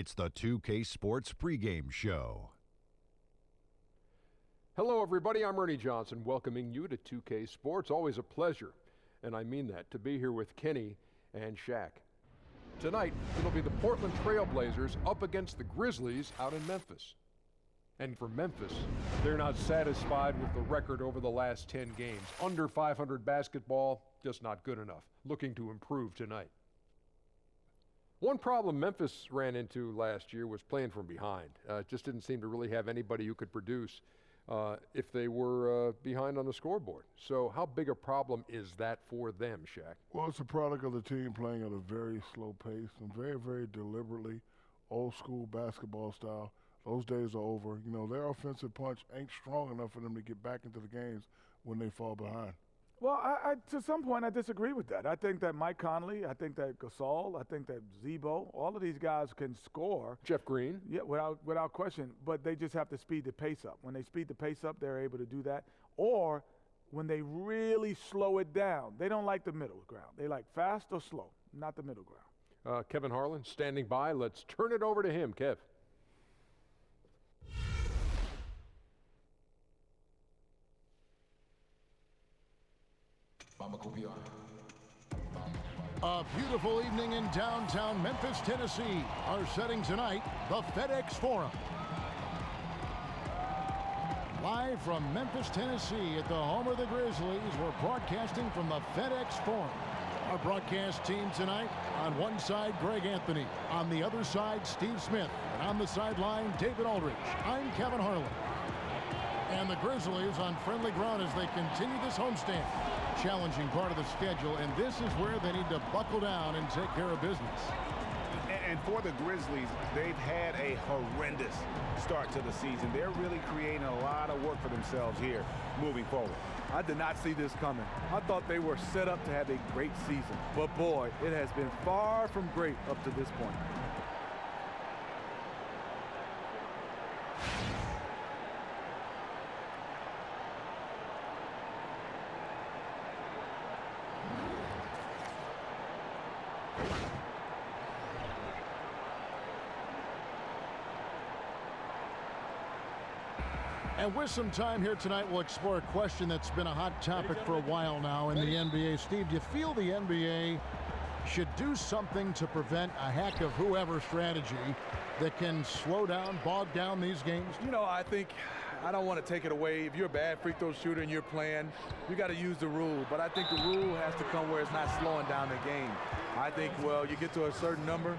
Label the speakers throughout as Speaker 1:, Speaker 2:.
Speaker 1: It's the 2K Sports pregame show.
Speaker 2: Hello, everybody. I'm Ernie Johnson, welcoming you to 2K Sports. Always a pleasure, and I mean that, to be here with Kenny and Shaq. Tonight, it'll be the Portland Trailblazers up against the Grizzlies out in Memphis. And for Memphis, they're not satisfied with the record over the last 10 games. Under 500 basketball, just not good enough. Looking to improve tonight. One problem Memphis ran into last year was playing from behind. Just didn't seem to really have anybody who could produce if they were behind on the scoreboard. So how big a problem is that for them, Shaq?
Speaker 3: Well, it's a product of the team playing at a very slow pace and very, very deliberately old school basketball style. Those days are over. You know, their offensive punch ain't strong enough for them to get back into the games when they fall behind.
Speaker 4: Well, I to some point, I disagree with that. I think that Mike Conley, I think that Gasol, I think that Zebo, all of these guys can score.
Speaker 2: Jeff Green?
Speaker 4: Yeah, without question, but they just have to speed the pace up. When they speed the pace up, they're able to do that. Or when they really slow it down, they don't like the middle ground. They like fast or slow, not the middle ground.
Speaker 2: Kevin Harlan standing by. Let's turn it over to him, Kev.
Speaker 5: A beautiful evening in downtown Memphis, Tennessee. Our setting tonight, the FedEx Forum. Live from Memphis, Tennessee at the home of the Grizzlies, we're broadcasting from the FedEx Forum. Our broadcast team tonight, on one side, Greg Anthony. On the other side, Steve Smith. And on the sideline, David Aldridge. I'm Kevin Harlan. And the Grizzlies on friendly ground as they continue this homestand. Challenging part of the schedule, and this is where they need to buckle down and take care of business.
Speaker 6: And for the Grizzlies, they've had a horrendous start to the season. They're really creating a lot of work for themselves here moving forward.
Speaker 7: I did not see this coming. I thought they were set up to have a great season. But boy, it has been far from great up to this point.
Speaker 5: And with some time here tonight, we'll explore a question that's been a hot topic for a while now in the NBA. Steve, do you feel the NBA should do something to prevent a hack of whoever strategy that can slow down, bog down these games?
Speaker 7: You know, I don't want to take it away. If you're a bad free throw shooter and you're playing, you got to use the rule. But I think the rule has to come where it's not slowing down the game. I think, well, you get to a certain number,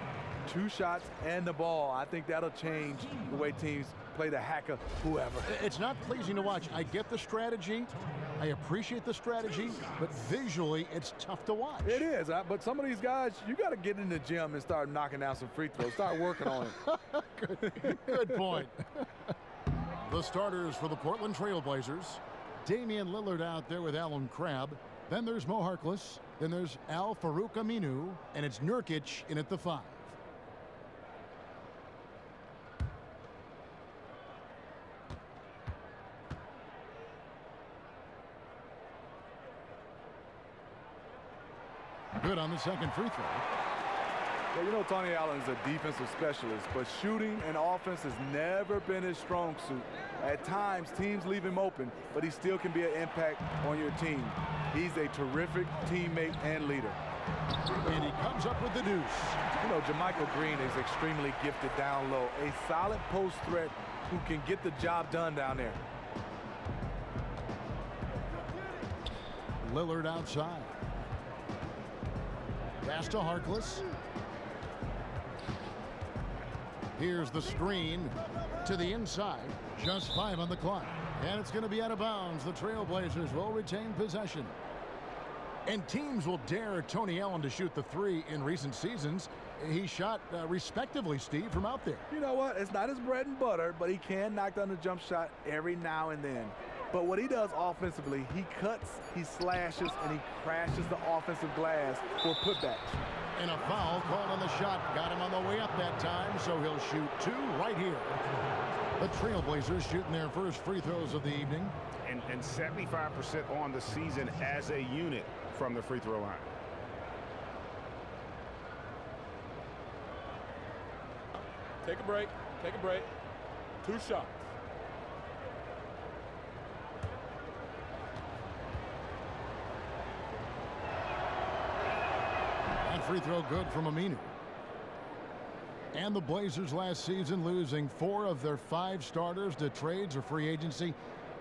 Speaker 7: 2 shots and the ball. I think that'll change the way teams play the hacker, whoever.
Speaker 5: It's not pleasing to watch. I get the strategy. I appreciate the strategy, but visually, it's tough to watch.
Speaker 7: It is, but some of these guys, you got to get in the gym and start knocking down some free throws. Start working on it.
Speaker 5: Good point. The starters for the Portland Trailblazers. Damian Lillard out there with Alan Crabb. Then there's Mo Harkless. Then there's Al-Farouq Aminu. And it's Nurkic in at the 5. Good on the second free throw.
Speaker 7: Well, you know, Tony Allen is a defensive specialist, but shooting and offense has never been his strong suit. At times, teams leave him open, but he still can be an impact on your team. He's a terrific teammate and leader.
Speaker 5: And he comes up with the deuce.
Speaker 7: You know, JaMychal Green is extremely gifted down low. A solid post threat who can get the job done down there.
Speaker 5: Lillard outside. Pass to Harkless. Here's the screen to the inside. Just 5 on the clock. And it's going to be out of bounds. The Trailblazers will retain possession. And teams will dare Tony Allen to shoot the 3 in recent seasons. He shot respectively, Steve, from out there.
Speaker 7: You know what? It's not his bread and butter, but he can knock down the jump shot every now and then. But what he does offensively, he cuts, he slashes, and he crashes the offensive glass for putbacks.
Speaker 5: And a foul called on the shot. Got him on the way up that time, so he'll shoot 2 right here. The Trailblazers shooting their first free throws of the evening.
Speaker 6: And 75% on the season as a unit from the free throw line.
Speaker 7: Take a break. Take a break. 2 shots.
Speaker 5: That free throw good from Aminu. And the Blazers last season losing 4 of their 5 starters to trades or free agency.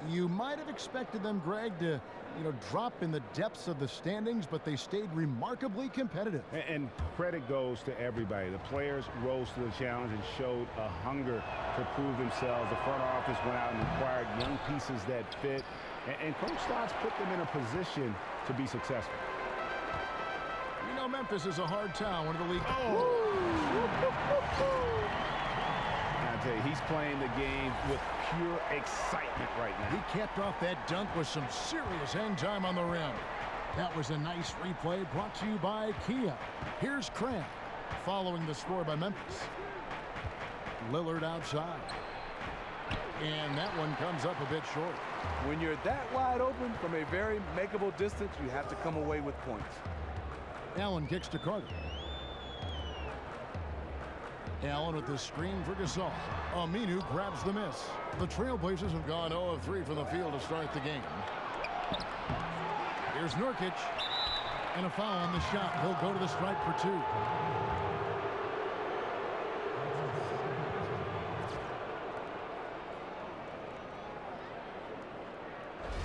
Speaker 5: You might have expected them, Greg, to drop in the depths of the standings, but they stayed remarkably competitive.
Speaker 6: And credit goes to everybody. The players rose to the challenge and showed a hunger to prove themselves. The front office went out and acquired young pieces that fit, and Coach Stotts put them in a position to be successful.
Speaker 5: You know, Memphis is a hard town, one of the league.
Speaker 6: I tell you, he's playing the game with pure excitement right now.
Speaker 5: He capped off that dunk with some serious hang time on the rim. That was a nice replay brought to you by Kia. Here's Cram following the score by Memphis. Lillard outside. And that one comes up a bit short.
Speaker 7: When you're that wide open from a very makeable distance, you have to come away with points.
Speaker 5: Allen kicks to Carter. Allen with the screen for Gasol. Aminu grabs the miss. The Trailblazers have gone 0 of 3 from the field to start the game. Here's Nurkic. And a foul on the shot. He'll go to the stripe for 2.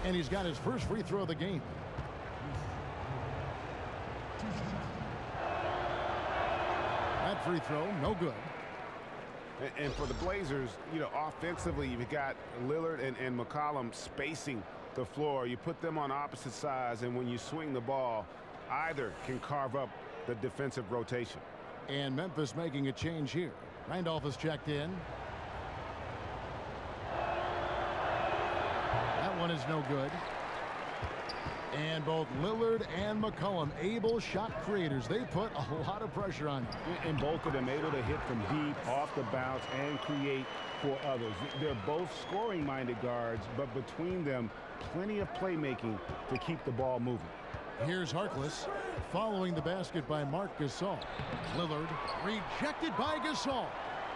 Speaker 5: And he's got his first free throw of the game. That free throw, no good.
Speaker 6: And for the Blazers, offensively, you've got Lillard and McCollum spacing the floor. You put them on opposite sides, and when you swing the ball, either can carve up the defensive rotation.
Speaker 5: And Memphis making a change here. Randolph has checked in. That one is no good. And both Lillard and McCollum, able shot creators. They put a lot of pressure on you.
Speaker 6: And both of them able to hit from deep, off the bounce, and create for others. They're both scoring-minded guards, but between them, plenty of playmaking to keep the ball moving.
Speaker 5: Here's Harkless following the basket by Marc Gasol. Lillard rejected by Gasol.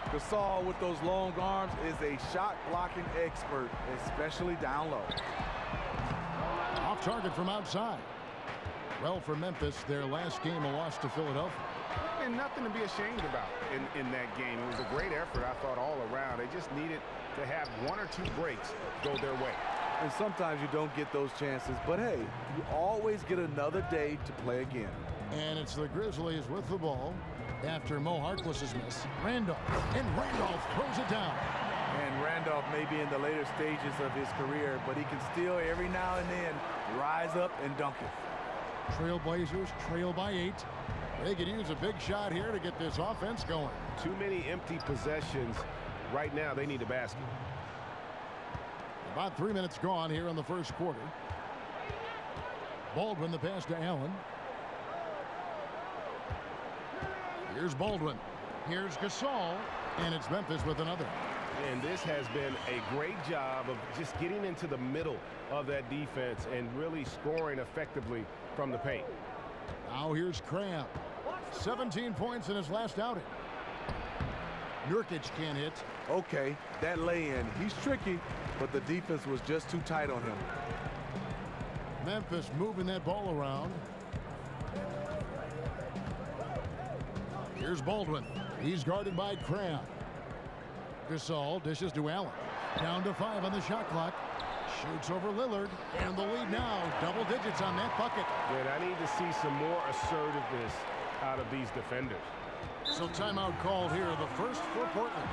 Speaker 7: Gasol with those long arms is a shot blocking expert, especially down low.
Speaker 5: Off target from outside. Well, for Memphis, their last game a loss to Philadelphia.
Speaker 6: And nothing to be ashamed about in that game. It was a great effort, I thought, all around. They just needed to have 1 or 2 breaks go their way.
Speaker 7: And sometimes you don't get those chances, but hey, you always get another day to play again.
Speaker 5: And it's the Grizzlies with the ball after Mo Harkless's miss. Randolph, and Randolph throws it down.
Speaker 7: And Randolph may be in the later stages of his career, but he can still every now and then rise up and dunk it.
Speaker 5: Trailblazers trail by 8. They could use a big shot here to get this offense going.
Speaker 6: Too many empty possessions. Right now, they need a basket.
Speaker 5: About 3 minutes gone here in the first quarter. Baldwin the pass to Allen. Here's Baldwin. Here's Gasol. And it's Memphis with another.
Speaker 6: And this has been a great job of just getting into the middle of that defense and really scoring effectively from the paint.
Speaker 5: Now here's Cram. 17 points in his last outing. Nurkic can't hit.
Speaker 7: Okay, that lay-in, he's tricky, but the defense was just too tight on him.
Speaker 5: Memphis moving that ball around. Here's Baldwin. He's guarded by Cram. Gasol dishes to Allen. Down to 5 on the shot clock. Shoots over Lillard. And the lead now, double digits on that bucket.
Speaker 6: And I need to see some more assertiveness out of these defenders.
Speaker 5: So timeout called here, the first for Portland.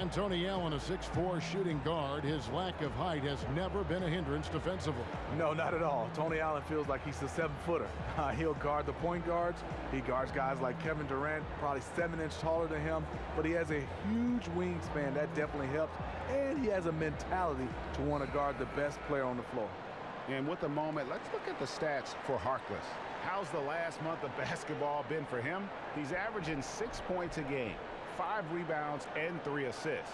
Speaker 5: And Tony Allen, a 6'4" shooting guard. His lack of height has never been a hindrance defensively.
Speaker 7: No, not at all. Tony Allen feels like he's a 7-footer. He'll guard the point guards. He guards guys like Kevin Durant, probably 7 inches taller than him, but he has a huge wingspan. That definitely helps. And he has a mentality to want to guard the best player on the floor.
Speaker 6: And with the moment, let's look at the stats for Harkless. How's the last month of basketball been for him? He's averaging 6 points a game, 5 rebounds and 3 assists.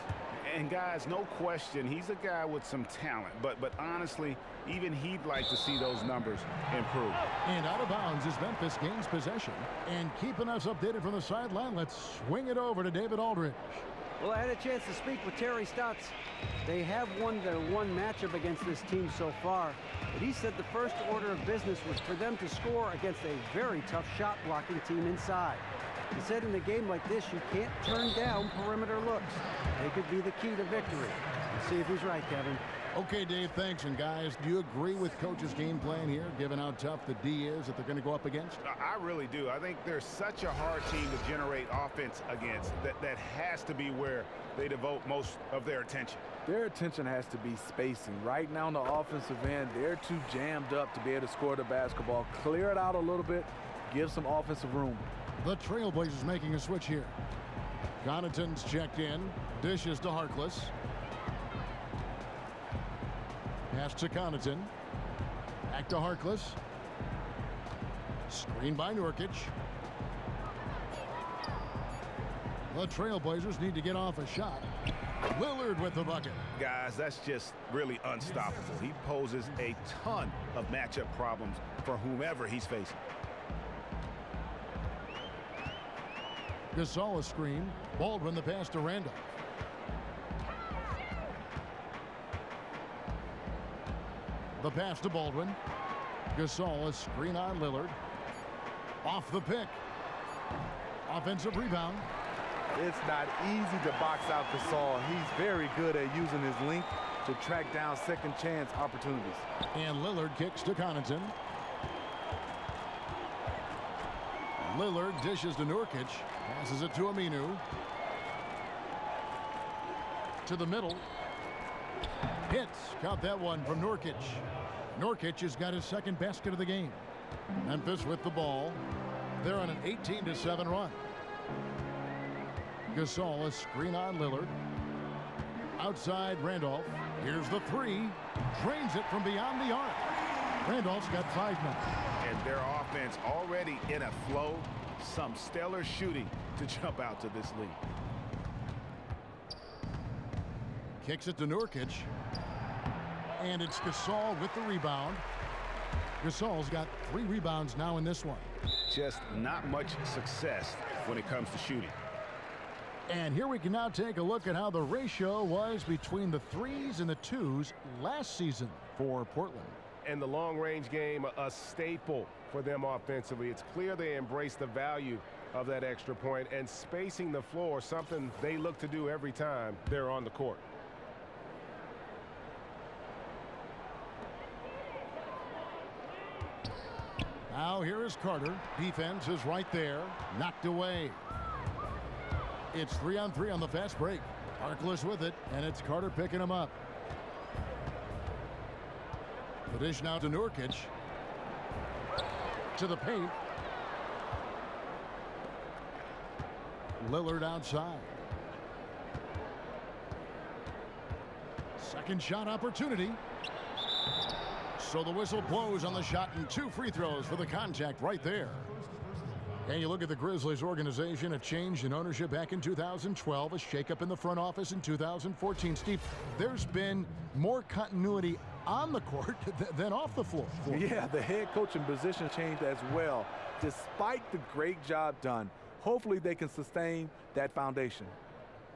Speaker 6: And guys, no question, he's a guy with some talent, but honestly, even he'd like to see those numbers improve.
Speaker 5: And out of bounds as Memphis gains possession. And keeping us updated from the sideline, let's swing it over to David Aldridge.
Speaker 8: Well, I had a chance to speak with Terry Stotts. They have won their one matchup against this team so far, but he said the first order of business was for them to score against a very tough shot blocking team inside. He said in a game like this, you can't turn down perimeter looks. They could be the key to victory. Let's see if he's right, Kevin.
Speaker 5: Okay, Dave, thanks. And guys, do you agree with Coach's game plan here, given how tough the D is that they're going to go up against?
Speaker 6: I really do. I think they're such a hard team to generate offense against. That has to be where they devote most of their attention.
Speaker 7: Their attention has to be spacing. Right now on the offensive end, they're too jammed up to be able to score the basketball. Clear it out a little bit, give some offensive room.
Speaker 5: The Trailblazers making a switch here. Connaughton's checked in. Dishes to Harkless. Pass to Connaughton. Back to Harkless. Screen by Nurkic. The Trailblazers need to get off a shot. Lillard with the bucket.
Speaker 6: Guys, that's just really unstoppable. He poses a ton of matchup problems for whomever he's facing.
Speaker 5: Gasol a screen. Baldwin the pass to Randolph. The pass to Baldwin. Gasol a screen on Lillard. Off the pick. Offensive rebound.
Speaker 7: It's not easy to box out Gasol. He's very good at using his length to track down second chance opportunities.
Speaker 5: And Lillard kicks to Connaughton. Lillard dishes to Nurkic. Passes it to Aminu. To the middle. Hits. Count that one from Nurkic. Nurkic has got his second basket of the game. Memphis with the ball. They're on an 18-7 run. Gasol a screen on Lillard. Outside Randolph. Here's the three. Drains it from beyond the arc. Randolph's got 5 minutes.
Speaker 6: And their offense already in a flow. Some stellar shooting to jump out to this lead.
Speaker 5: Kicks it to Nurkic. And it's Gasol with the rebound. Gasol's got 3 rebounds now in this one.
Speaker 6: Just not much success when it comes to shooting.
Speaker 5: And here we can now take a look at how the ratio was between the 3s and the 2s last season for Portland.
Speaker 9: And the long-range game, a staple for them offensively. It's clear they embrace the value of that extra point, and spacing the floor, something they look to do every time they're on the court.
Speaker 5: Now here is Carter. Defense is right there. Knocked away. It's 3-on-3 on the fast break. Harkless with it, and it's Carter picking him up. The dish now to Nurkic. To the paint. Lillard outside. Second shot opportunity. So the whistle blows on the shot, and 2 free throws for the contact right there. And you look at the Grizzlies organization, a change in ownership back in 2012, a shakeup in the front office in 2014. Steve, there's been more continuity on the court than off the floor.
Speaker 7: Yeah, the head coaching position changed as well. Despite the great job done, hopefully they can sustain that foundation.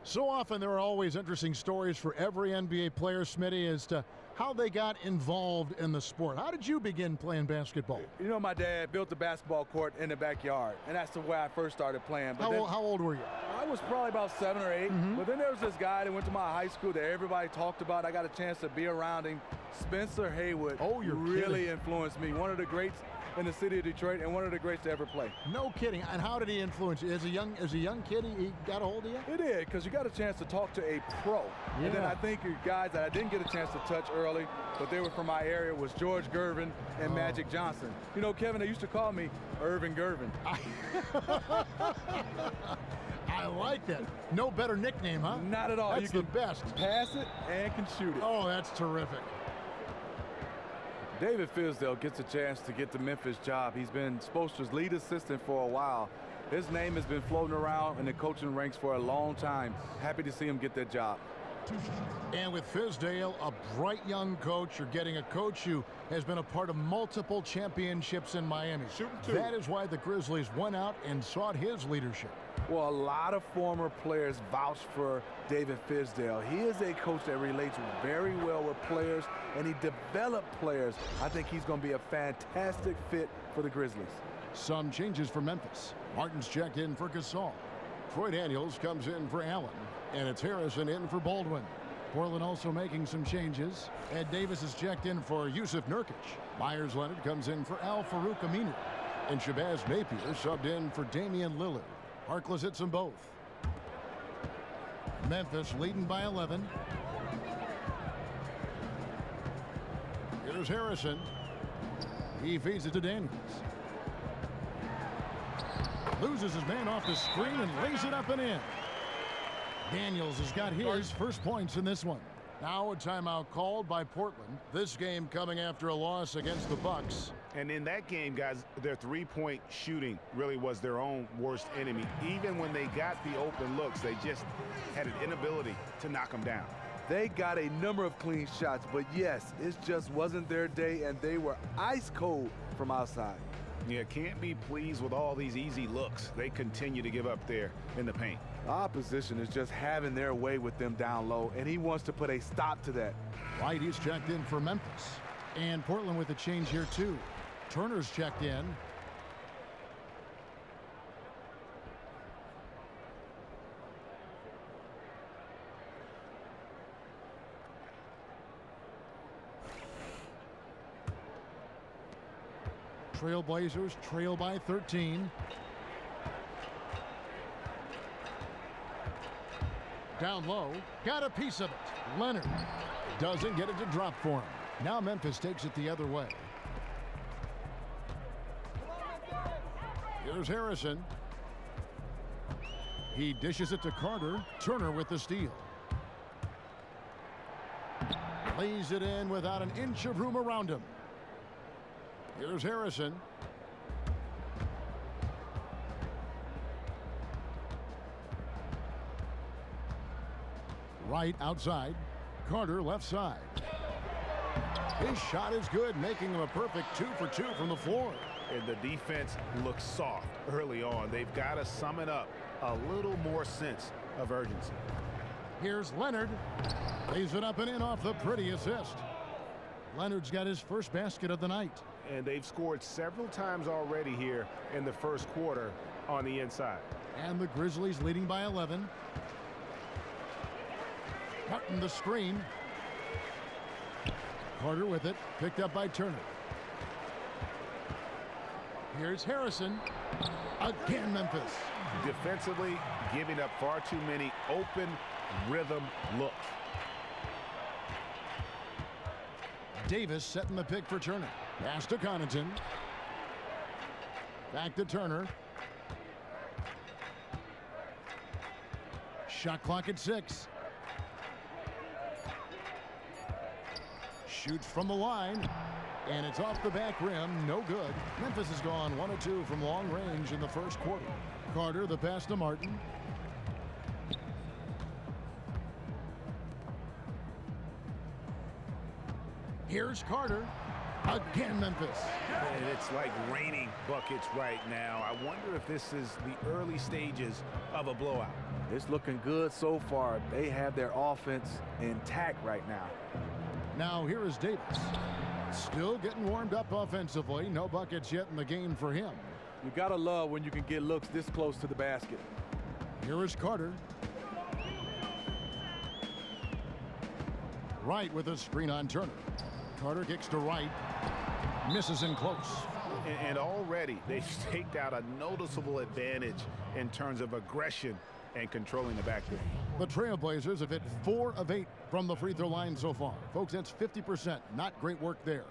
Speaker 5: So often there are always interesting stories for every NBA player, Smitty, as to how they got involved in the sport. How did you begin playing basketball?
Speaker 7: You know, my dad built a basketball court in the backyard, and that's the way I first started playing. But
Speaker 5: how old were you?
Speaker 7: I was probably about 7 or 8. But then there was this guy that went to my high school that everybody talked about. I got a chance to be around him. Spencer Haywood.
Speaker 5: Oh, you're
Speaker 7: really
Speaker 5: kidding.
Speaker 7: Influenced me. One of the greats in the city of Detroit, and one of the greats to ever play.
Speaker 5: No kidding. And how did he influence you? As a young kid, he got a hold of you?
Speaker 7: It did, because you got a chance to talk to a pro.
Speaker 5: Yeah.
Speaker 7: And then I think guys that I didn't get a chance to touch early, but they were from my area, was George Gervin and Magic Johnson. You know, Kevin, they used to call me Irvin Gervin.
Speaker 5: I like that. No better nickname, huh?
Speaker 7: Not at all.
Speaker 5: That's the best.
Speaker 7: Pass it and can shoot it.
Speaker 5: Oh, that's terrific.
Speaker 7: David Fizdale gets a chance to get the Memphis job. He's been Spoelstra's lead assistant for a while. His name has been floating around in the coaching ranks for a long time. Happy to see him get that job.
Speaker 5: And with Fizdale, a bright young coach, you're getting a coach who has been a part of multiple championships in Miami. That is why the Grizzlies went out and sought his leadership.
Speaker 7: Well, a lot of former players vouch for David Fizdale. He is a coach that relates very well with players, and he developed players. I think he's going to be a fantastic fit for the Grizzlies.
Speaker 5: Some changes for Memphis. Martin's checked in for Gasol. Troy Daniels comes in for Allen. And it's Harrison in for Baldwin. Portland also making some changes. Ed Davis is checked in for Yusuf Nurkic. Myers Leonard comes in for Al Farouk Aminu. And Shabazz Napier subbed in for Damian Lillard. Harkless hits them both. Memphis leading by 11. Here's Harrison. He feeds it to Daniels. Loses his man off the screen and lays it up and in. Daniels has got his first points in this one. Now a timeout called by Portland. This game coming after a loss against the Bucks.
Speaker 6: And in that game, guys, their three-point shooting really was their own worst enemy. Even when they got the open looks, they just had an inability to knock them down.
Speaker 7: They got a number of clean shots, but yes, it just wasn't their day, and they were ice cold from outside.
Speaker 6: Yeah, can't be pleased with all these easy looks. They continue to give up there in the paint.
Speaker 7: Opposition is just having their way with them down low, and he wants to put a stop to that.
Speaker 5: White is checked in for Memphis. And Portland with a change here, too. Turner's checked in. Trailblazers trail by 13. Down low, got a piece of it. Leonard doesn't get it to drop for him. Now Memphis takes it the other way. Here's Harrison. He dishes it to Carter. Turner with the steal. Lays it in without an inch of room around him. Here's Harrison. Right outside. Carter left side. His shot is good, making him a perfect 2 for 2 from the floor.
Speaker 6: And the defense looks soft early on. They've got to summon up a little more sense of urgency.
Speaker 5: Here's Leonard. Lays it up and in off the pretty assist. Leonard's got his first basket of the night.
Speaker 6: And they've scored several times already here in the first quarter on the inside.
Speaker 5: And the Grizzlies leading by 11. Martin the screen. Carter with it. Picked up by Turner. Here's Harrison. Again, Memphis.
Speaker 6: Defensively, giving up far too many open rhythm looks.
Speaker 5: Davis setting the pick for Turner. Pass to Connaughton. Back to Turner. Shot clock at 6. Shoots from the line. And it's off the back rim. No good. Memphis has gone 1 of 2 from long range in the first quarter. Carter, the pass to Martin. Here's Carter. Again, Memphis.
Speaker 6: And it's like raining buckets right now. I wonder if this is the early stages of a blowout.
Speaker 7: It's looking good so far. They have their offense intact right now.
Speaker 5: Now here is Davis. Still getting warmed up offensively. No buckets yet in the game for him.
Speaker 7: You gotta love when you can get looks this close to the basket.
Speaker 5: Here is Carter. Wright with a screen on Turner. Carter kicks to Wright. Misses in close.
Speaker 6: And already they've staked out a noticeable advantage in terms of aggression and controlling the backcourt.
Speaker 5: The Trailblazers have hit 4 of 8 from the free throw line so far. Folks, that's 50%. Not great work there.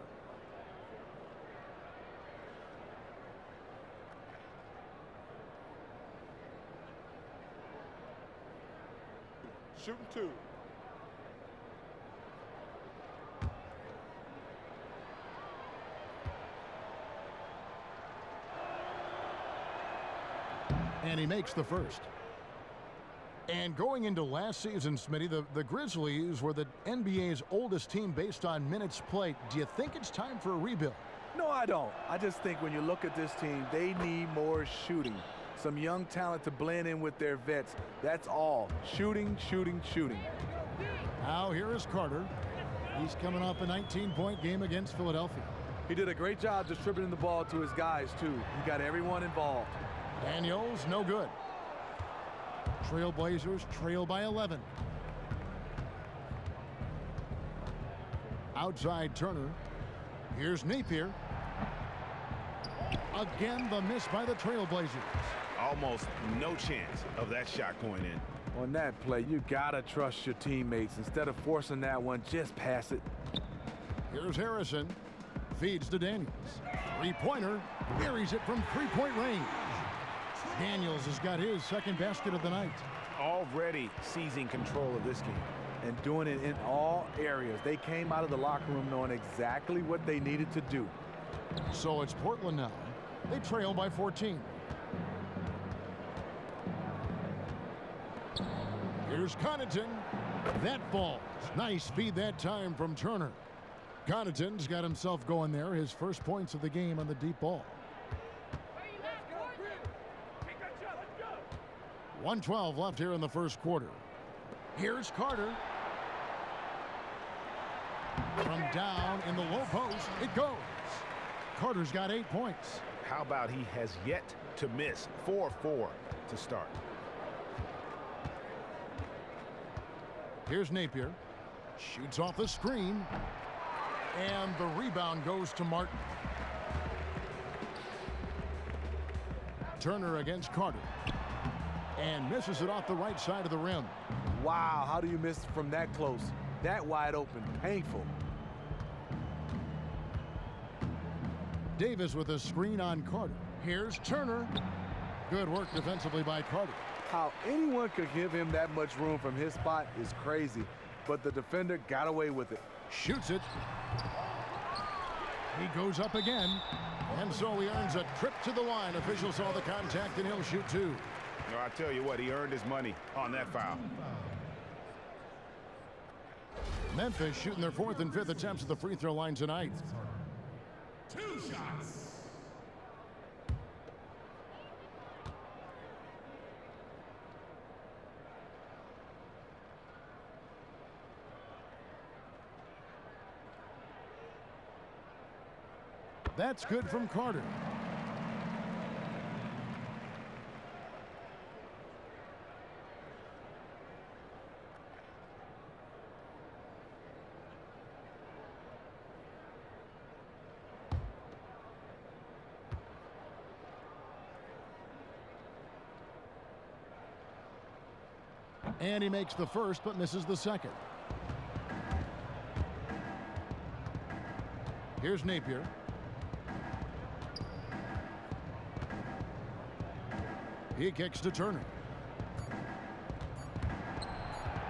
Speaker 3: Shooting 2.
Speaker 5: And he makes the first. And going into last season, Smitty, the Grizzlies were the NBA's oldest team based on minutes played. Do you think it's time for a rebuild?
Speaker 7: No, I don't. I just think when you look at this team, they need more shooting. Some young talent to blend in with their vets. That's all. Shooting, shooting, shooting.
Speaker 5: Now here is Carter. He's coming off a 19-point game against Philadelphia.
Speaker 7: He did a great job distributing the ball to his guys, too. He got everyone involved.
Speaker 5: Daniels, no good. Trailblazers trail by 11. Outside Turner. Here's Napier. Again, the miss by the Trailblazers.
Speaker 6: Almost no chance of that shot going in.
Speaker 7: On that play, you gotta trust your teammates. Instead of forcing that one, just pass it.
Speaker 5: Here's Harrison. Feeds to Daniels. Three-pointer. Buries it from three-point range. Daniels has got his second basket of the night.
Speaker 6: Already seizing control of this game.
Speaker 7: And doing it in all areas. They came out of the locker room knowing exactly what they needed to do.
Speaker 5: So it's Portland now. They trail by 14. Here's Connaughton. That falls. Nice feed that time from Turner. Connaughton's got himself going there. His first points of the game on the deep ball. 1:12 left here in the first quarter. Here's Carter. From down in the low post, it goes. Carter's got 8 points.
Speaker 6: How about he has yet to miss? 4-4 to start.
Speaker 5: Here's Napier. Shoots off the screen. And the rebound goes to Martin. Turner against Carter. And misses it off the right side of the rim.
Speaker 7: Wow, how do you miss from that close? That wide open, painful.
Speaker 5: Davis with a screen on Carter. Here's Turner. Good work defensively by Carter.
Speaker 7: How anyone could give him that much room from his spot is crazy, but the defender got away with it.
Speaker 5: Shoots it. He goes up again, and so he earns a trip to the line. Officials saw the contact, and he'll shoot two.
Speaker 6: No, I tell you what, he earned his money on that foul.
Speaker 5: Memphis shooting their fourth and fifth attempts at the free throw line tonight.
Speaker 10: 2 shots.
Speaker 5: That's good from Carter. And he makes the first, but misses the second. Here's Napier. He kicks to Turner.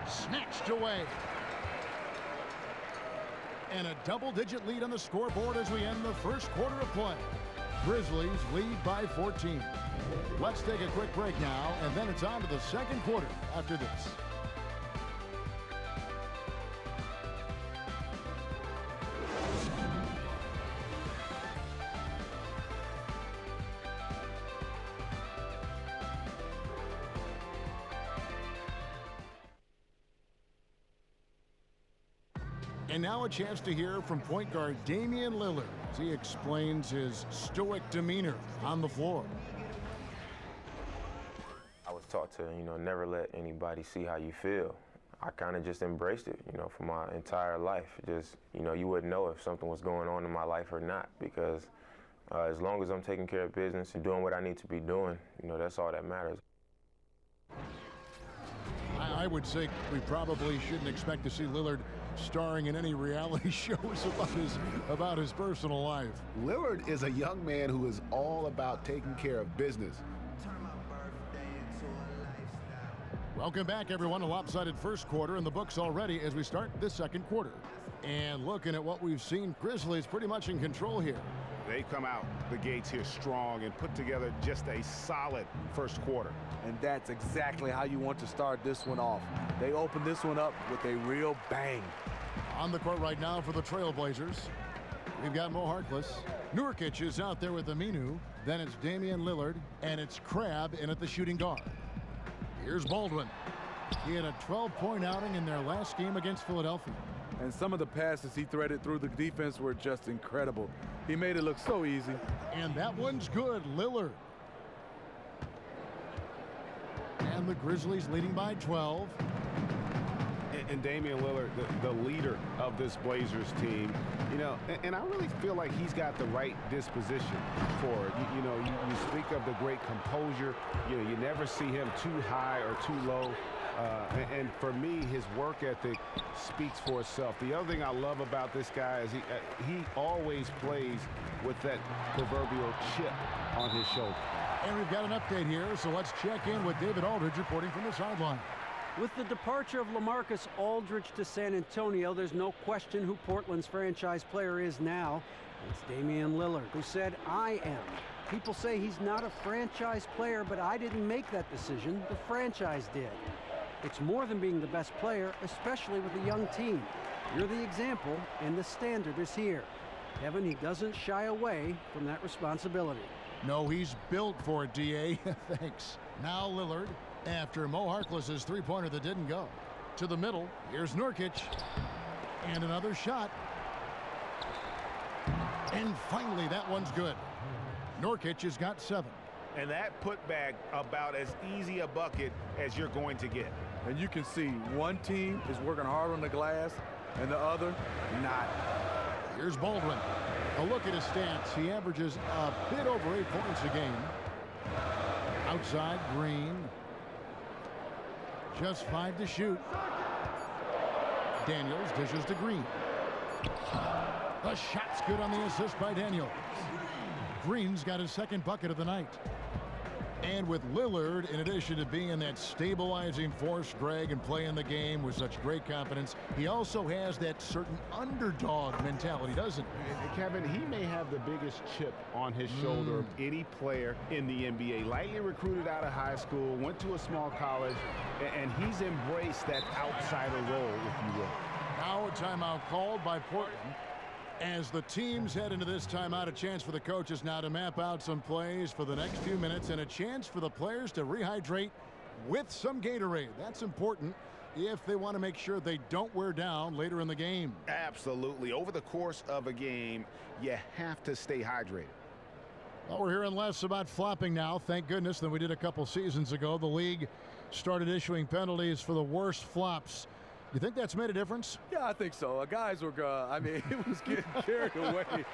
Speaker 5: Snatched away. And a double-digit lead on the scoreboard as we end the first quarter of play. Grizzlies lead by 14. Let's take a quick break now, and then it's on to the second quarter after this. And now a chance to hear from point guard Damian Lillard as he explains his stoic demeanor on the floor.
Speaker 11: I was taught to, never let anybody see how you feel. I kind of just embraced it, for my entire life. Just, you wouldn't know if something was going on in my life or not, because as long as I'm taking care of business and doing what I need to be doing, that's all that matters.
Speaker 5: I would say we probably shouldn't expect to see Lillard starring in any reality shows about his personal life.
Speaker 12: Lillard is a young man who is all about taking care of business.
Speaker 5: Welcome back, everyone. A lopsided first quarter in the books already as we start this second quarter. And looking at what we've seen, Grizzlies pretty much in control here.
Speaker 6: They come out the gates here strong and put together just a solid first quarter.
Speaker 7: And that's exactly how you want to start this one off. They open this one up with a real bang.
Speaker 5: On the court right now for the Trailblazers, we've got Mo Harkless. Nurkic is out there with Aminu. Then it's Damian Lillard, and it's Crabbe in at the shooting guard. Here's Baldwin. He had a 12-point outing in their last game against Philadelphia.
Speaker 7: And some of the passes he threaded through the defense were just incredible. He made it look so easy.
Speaker 5: And that one's good, Lillard. And the Grizzlies leading by 12.
Speaker 6: And Damian Lillard, the leader of this Blazers team, you know, and I really feel like he's got the right disposition for it. You know, you speak of the great composure. You know, you never see him too high or too low. And for me, his work ethic speaks for itself. The other thing I love about this guy is he always plays with that proverbial chip on his shoulder.
Speaker 5: And we've got an update here, so let's check in with David Aldridge reporting from the sideline.
Speaker 8: With the departure of LaMarcus Aldridge to San Antonio, there's no question who Portland's franchise player is now. It's Damian Lillard, who said, "I am." People say he's not a franchise player, but I didn't make that decision. The franchise did. It's more than being the best player, especially with a young team. You're the example, and the standard is here. Kevin, he doesn't shy away from that responsibility.
Speaker 5: No, he's built for it, D.A. Thanks. Now Lillard, after Mo Harkless' three-pointer that didn't go. To the middle, here's Nurkic. And another shot. And finally, that one's good. Nurkic has got 7.
Speaker 6: And that putback about as easy a bucket as you're going to get.
Speaker 7: And you can see one team is working hard on the glass and the other not.
Speaker 5: Here's Baldwin. A look at his stats. He averages a bit over 8 points a game. Outside, Green. Just 5 to shoot. Daniels dishes to Green. The shot's good on the assist by Daniels. Green's got his second bucket of the night. And with Lillard, in addition to being that stabilizing force, Greg, and playing the game with such great confidence, he also has that certain underdog mentality, doesn't he?
Speaker 6: Kevin, he may have the biggest chip on his shoulder of any player in the NBA. Lightly recruited out of high school, went to a small college, and he's embraced that outsider role, if you will.
Speaker 5: Now a timeout called by Portland. As the teams head into this timeout, a chance for the coaches now to map out some plays for the next few minutes and a chance for the players to rehydrate with some Gatorade. That's important if they want to make sure they don't wear down later in the game.
Speaker 6: Absolutely. Over the course of a game, you have to stay hydrated.
Speaker 5: Well, we're hearing less about flopping now, thank goodness, than we did a couple seasons ago. The league started issuing penalties for the worst flops. You think that's made a difference?
Speaker 7: Yeah, I think so. Guys were, I mean, it was getting carried away.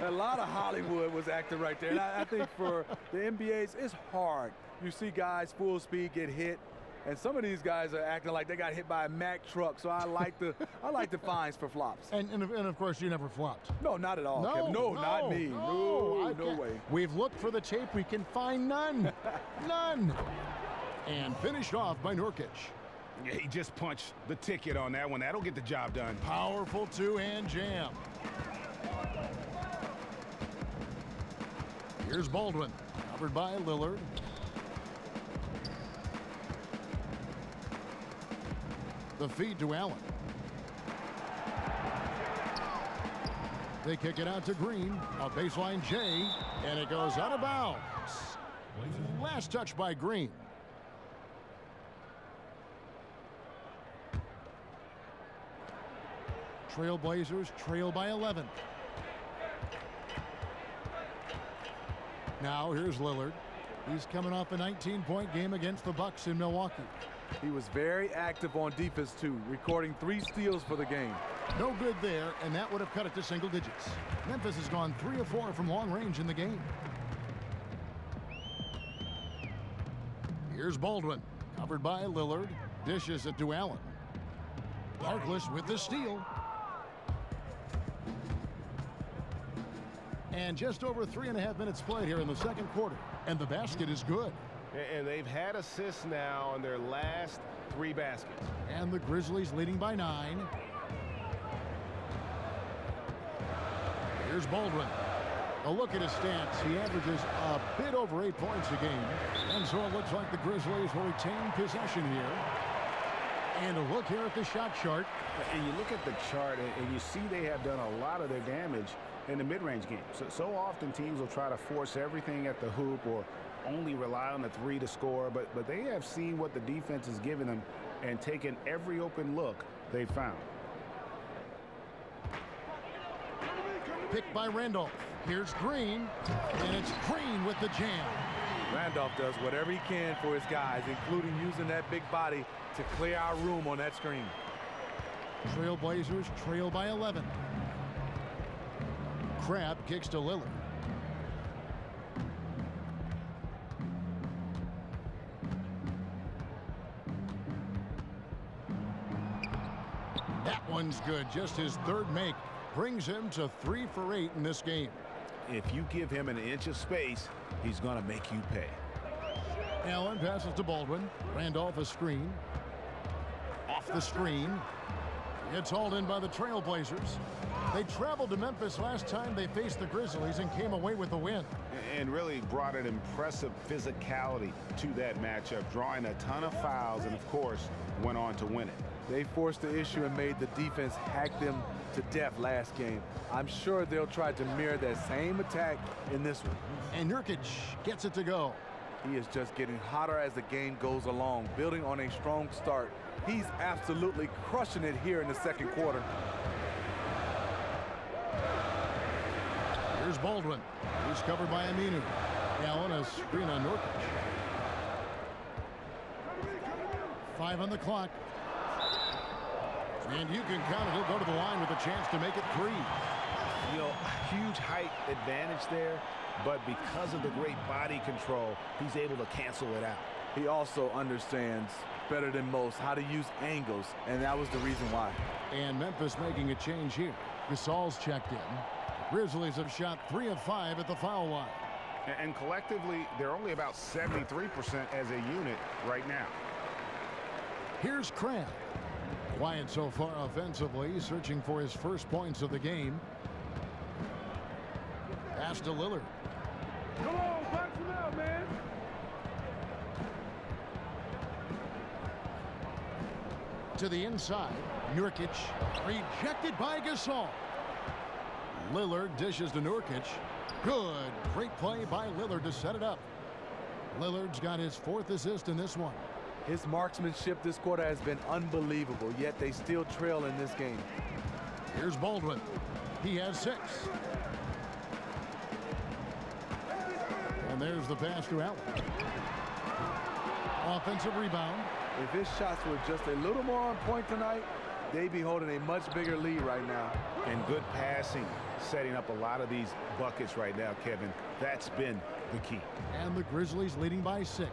Speaker 7: A lot of Hollywood was acting right there. And I think for the NBA's, it's hard. You see guys full speed get hit, and some of these guys are acting like they got hit by a Mack truck. So I like the fines for flops.
Speaker 5: And of course, you never flopped.
Speaker 7: No, not at all.
Speaker 5: No,
Speaker 7: Kevin. No, not me. No way.
Speaker 5: We've looked for the tape. We can find none. None. And finished off by Nurkic.
Speaker 6: Yeah, he just punched the ticket on that one. That'll get the job done.
Speaker 5: Powerful two-hand jam. Here's Baldwin, covered by Lillard. The feed to Allen. They kick it out to Green. A baseline J, and it goes out of bounds. Last touch by Green. Trailblazers trail by 11. Now here's Lillard. He's coming off a 19-point game against the Bucks in Milwaukee.
Speaker 7: He was very active on defense too, recording 3 steals for the game.
Speaker 5: No good there, and that would have cut it to single digits. Memphis has gone 3 of 4 from long range in the game. Here's Baldwin, covered by Lillard. Dishes it to Allen. Harkless with the steal. And just over 3.5 minutes played here in the second quarter. And the basket is good.
Speaker 9: And they've had assists now on their last 3 baskets.
Speaker 5: And the Grizzlies leading by 9. Here's Baldwin. A look at his stats. He averages a bit over 8 points a game. And so it looks like the Grizzlies will retain possession here. And a look here at the shot chart.
Speaker 12: And you look at the chart, and you see they have done a lot of their damage in the mid-range game. So often teams will try to force everything at the hoop or only rely on the three to score. But they have seen what the defense has given them and taken every open look they found.
Speaker 5: Picked by Randolph. Here's Green, and it's Green with the jam.
Speaker 7: Randolph does whatever he can for his guys, including using that big body to clear our room on that screen.
Speaker 5: Trailblazers trail by 11. Crabbe kicks to Lillard. That one's good. Just his third make brings him to 3 for 8 in this game.
Speaker 12: If you give him an inch of space, he's going to make you pay.
Speaker 5: Allen passes to Baldwin. Randolph a screen. Off the screen. It's hauled in by the Trailblazers. They traveled to Memphis last time they faced the Grizzlies and came away with the win.
Speaker 6: And really brought an impressive physicality to that matchup, drawing a ton of fouls and, of course, went on to win it.
Speaker 7: They forced the issue and made the defense hack them to death last game. I'm sure they'll try to mirror that same attack in this one.
Speaker 5: And Nurkic gets it to go.
Speaker 7: He is just getting hotter as the game goes along, building on a strong start. He's absolutely crushing it here in the second quarter.
Speaker 5: Here's Baldwin. He's covered by Aminu. Allen a screen on Nurkic. 5 on the clock. And you can count it. He'll go to the line with a chance to make it 3.
Speaker 12: You know, huge height advantage there, but because of the great body control, he's able to cancel it out.
Speaker 7: He also understands better than most how to use angles, and that was the reason why.
Speaker 5: And Memphis making a change here. Gasol's checked in. Grizzlies have shot 3 of 5 at the foul line.
Speaker 6: And collectively, they're only about 73% as a unit right now.
Speaker 5: Here's Crabbe. Quiet so far offensively, searching for his first points of the game. Pass to Lillard.
Speaker 9: Come on, box him out, man.
Speaker 5: To the inside. Nurkic rejected by Gasol. Lillard dishes to Nurkic. Good. Great play by Lillard to set it up. Lillard's got his 4th assist in this one.
Speaker 7: His marksmanship this quarter has been unbelievable, yet they still trail in this game.
Speaker 5: Here's Baldwin. He has 6. And there's the pass to Allen. Offensive rebound.
Speaker 7: If his shots were just a little more on point tonight, they'd be holding a much bigger lead right now.
Speaker 6: And good passing, setting up a lot of these buckets right now, Kevin. That's been the key.
Speaker 5: And the Grizzlies leading by 6.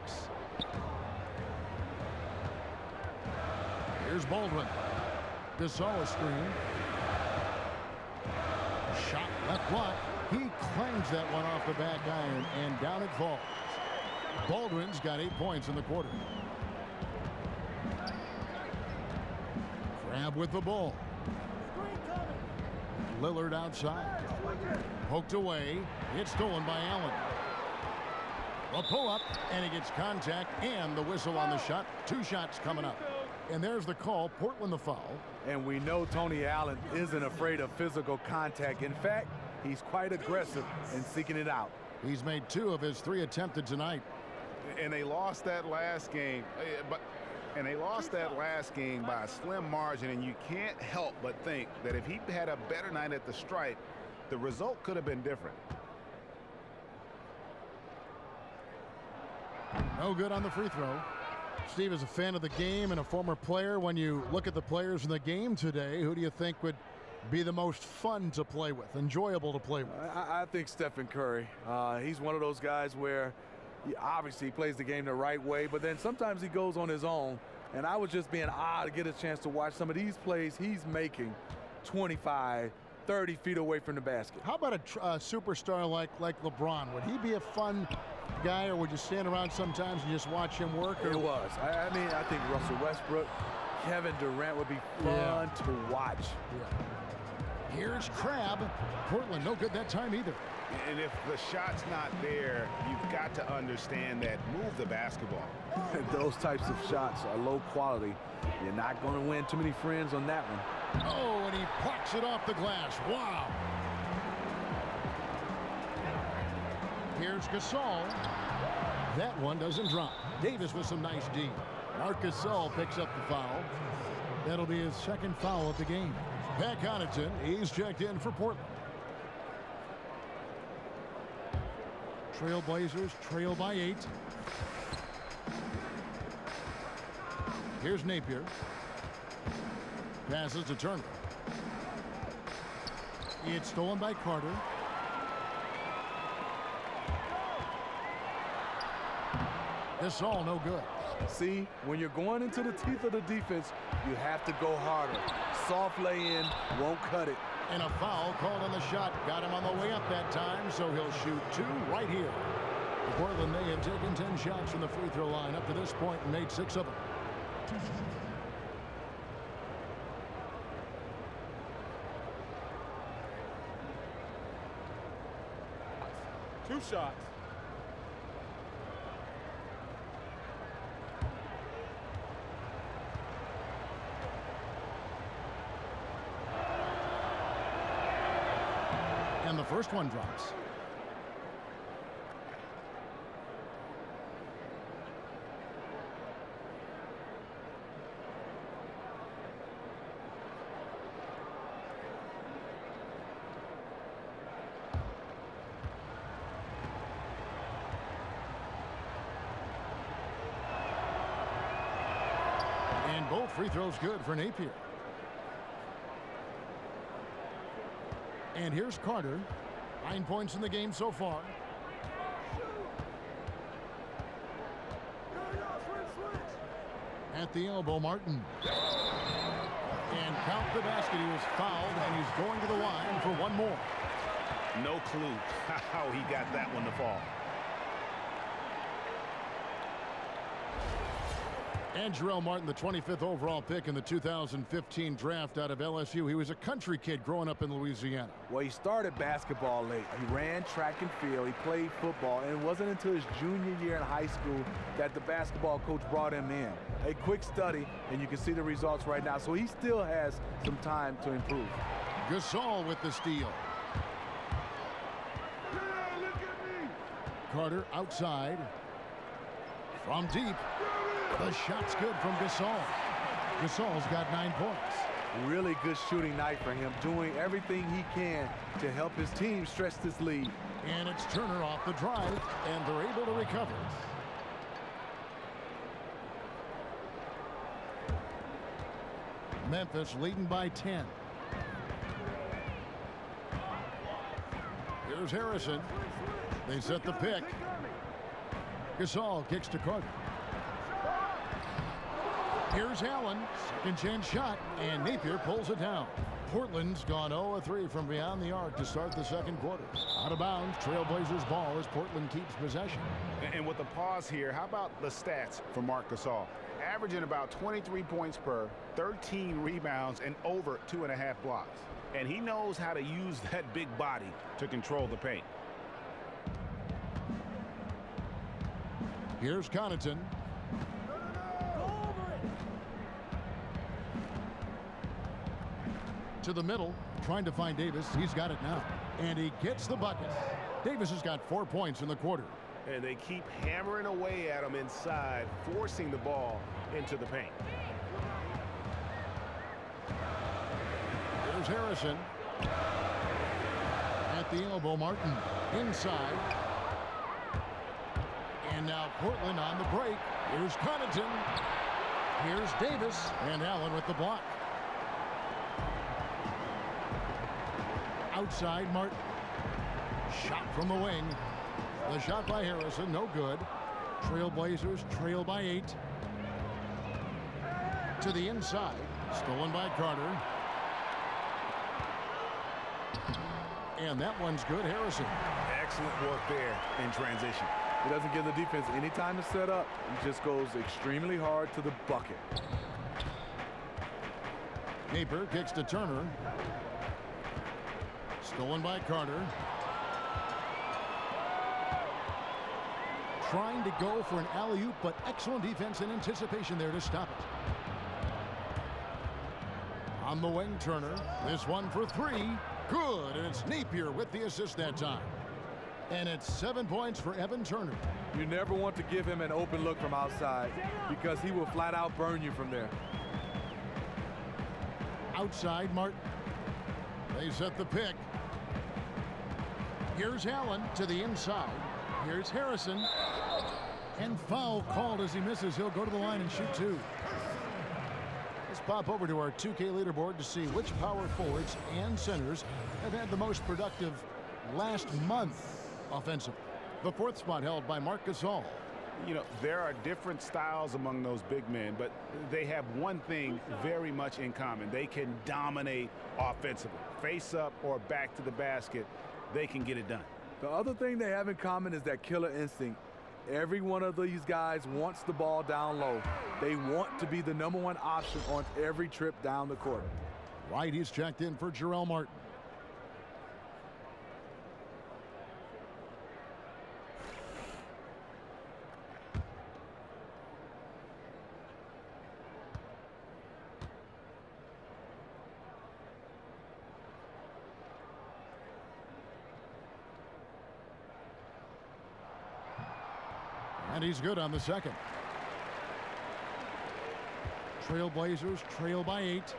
Speaker 5: Here's Baldwin. Gasol screen. Shot left block. He clangs that one off the back iron, and down it falls. Baldwin's got 8 points in the quarter. Crabbe with the ball. Lillard outside. Poked away. It's stolen by Allen. A pull-up, and he gets contact and the whistle on the shot. 2 shots coming up. And there's the call. Portland the foul.
Speaker 7: And we know Tony Allen isn't afraid of physical contact. In fact, he's quite aggressive in seeking it out.
Speaker 5: He's made 2 of his 3 attempted tonight.
Speaker 6: And they lost that last game. By a slim margin, and you can't help but think that if he had a better night at the stripe, the result could have been different.
Speaker 5: No good on the free throw. Steve is a fan of the game and a former player. When you look at the players in the game today, who do you think would be the most fun to play with, enjoyable to play with?
Speaker 7: I think Stephen Curry. He's one of those guys where he obviously plays the game the right way, but then sometimes he goes on his own. And I was just being odd to get a chance to watch some of these plays he's making 25, 30 feet away from the basket.
Speaker 5: How about a superstar like LeBron? Would he be a fun guy, or would you stand around sometimes and just watch him work? Or?
Speaker 7: It was. I mean, I think Russell Westbrook, Kevin Durant would be fun to watch.
Speaker 5: Yeah. Here's Crab. Portland, no good that time either.
Speaker 6: And if the shot's not there, you've got to understand that. Move the basketball.
Speaker 7: Those types of shots are low quality. You're not going to win too many friends on that one.
Speaker 5: Oh, and he plucks it off the glass. Wow. Here's Gasol. That one doesn't drop. Davis with some nice D. Marc Gasol picks up the foul. That'll be his second foul of the game. Pat Connaughton, he's checked in for Portland. Trailblazers trail by 8. Here's Napier. Passes to Turner. It's stolen by Carter. Gasol, no good.
Speaker 7: See, when you're going into the teeth of the defense, you have to go harder. Soft lay-in won't cut it.
Speaker 5: And a foul called on the shot. Got him on the way up that time, so he'll shoot 2 right here. Portland, they have taken 10 shots from the free throw line up to this point and made 6 of them.
Speaker 4: Two shots.
Speaker 5: And the first one drops. And both free throws good for Napier. And here's Carter. 9 points in the game so far. At the elbow, Martin. And count the basket. He was fouled, and he's going to the line for one more.
Speaker 6: No clue how he got that one to fall.
Speaker 5: And Jarrell Martin, the 25th overall pick in the 2015 draft out of LSU. He was a country kid growing up in Louisiana.
Speaker 7: Well, he started basketball late. He ran track and field. He played football. And it wasn't until his junior year in high school that the basketball coach brought him in. A quick study, and you can see the results right now. So he still has some time to improve.
Speaker 5: Gasol with the steal. Carter outside. From deep. The shot's good from Gasol. Gasol's got 9 points.
Speaker 7: Really good shooting night for him, doing everything he can to help his team stretch this lead.
Speaker 5: And it's Turner off the drive, and they're able to recover. Memphis leading by 10. Here's Harrison. They set the pick. Gasol kicks to Carter. Here's Allen, second chance shot, and Napier pulls it down. Portland's gone 0-3 from beyond the arc to start the second quarter. Out of bounds, Trailblazers ball as Portland keeps possession.
Speaker 6: And with the pause here, how about the stats for Marc Gasol? Averaging about 23 points per, 13 rebounds, and over 2.5 blocks. And he knows how to use that big body to control the paint.
Speaker 5: Here's Connaughton. To the middle, trying to find Davis. He's got it now. And he gets the bucket. Davis has got 4 points in the quarter.
Speaker 6: And they keep hammering away at him inside, forcing the ball into the paint.
Speaker 5: There's Harrison. At the elbow, Martin. Inside. And now Portland on the break. Here's Connaughton. Here's Davis. And Allen with the block. Outside, Martin. Shot from the wing. The shot by Harrison, no good. Trailblazers trail by 8. To the inside. Stolen by Carter. And that one's good, Harrison.
Speaker 6: Excellent work there in transition.
Speaker 7: He doesn't give the defense any time to set up. He just goes extremely hard to the bucket.
Speaker 5: Napier kicks to Turner. Stolen by Carter. Trying to go for an alley-oop, but excellent defense and anticipation there to stop it. On the wing, Turner. This one for three. Good, and it's Napier with the assist that time. And it's 7 points for Evan Turner.
Speaker 7: You never want to give him an open look from outside because he will flat out burn you from there.
Speaker 5: Outside, Martin. They set the pick. Here's Allen to the inside. Here's Harrison. And foul called as he misses. He'll go to the line and shoot two. Let's pop over to our 2K leaderboard to see which power forwards and centers have had the most productive last month offensively. The fourth spot held by Marc Gasol.
Speaker 12: You know, there are different styles among those big men, but they have one thing very much in common. They can dominate offensively. Face up or back to the basket, they can get it done.
Speaker 7: The other thing they have in common is that killer instinct. Every one of these guys wants the ball down low. They want to be the #1 option on every trip down the court.
Speaker 5: White, he's checked in for Jarrell Martin. And he's good on the second. Trailblazers trail by 8.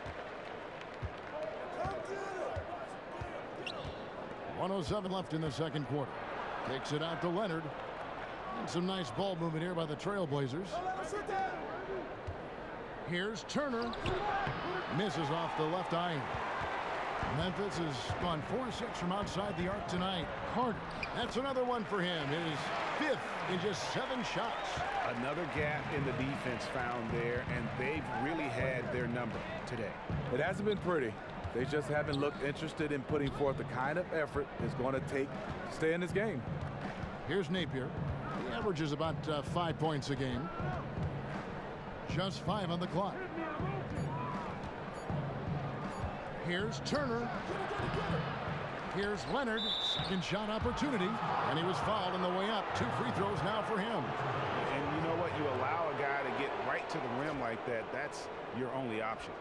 Speaker 5: 1:07 left in the second quarter. Takes it out to Leonard. And some nice ball movement here by the Trailblazers. Here's Turner. Misses off the left iron. Memphis has gone 4-6 from outside the arc tonight. Carter, that's another one for him. His 5th in just 7 shots.
Speaker 12: Another gap in the defense found there, and they've really had their number today.
Speaker 7: It hasn't been pretty. They just haven't looked interested in putting forth the kind of effort it's going to take to stay in this game.
Speaker 5: Here's Napier. He averages about 5 points a game. Just 5 on the clock. Here's Turner. Here's Leonard. Second shot opportunity. And he was fouled on the way up. 2 free throws now for him.
Speaker 12: And you know what? You allow a guy to get right to the rim like that. That's your only option.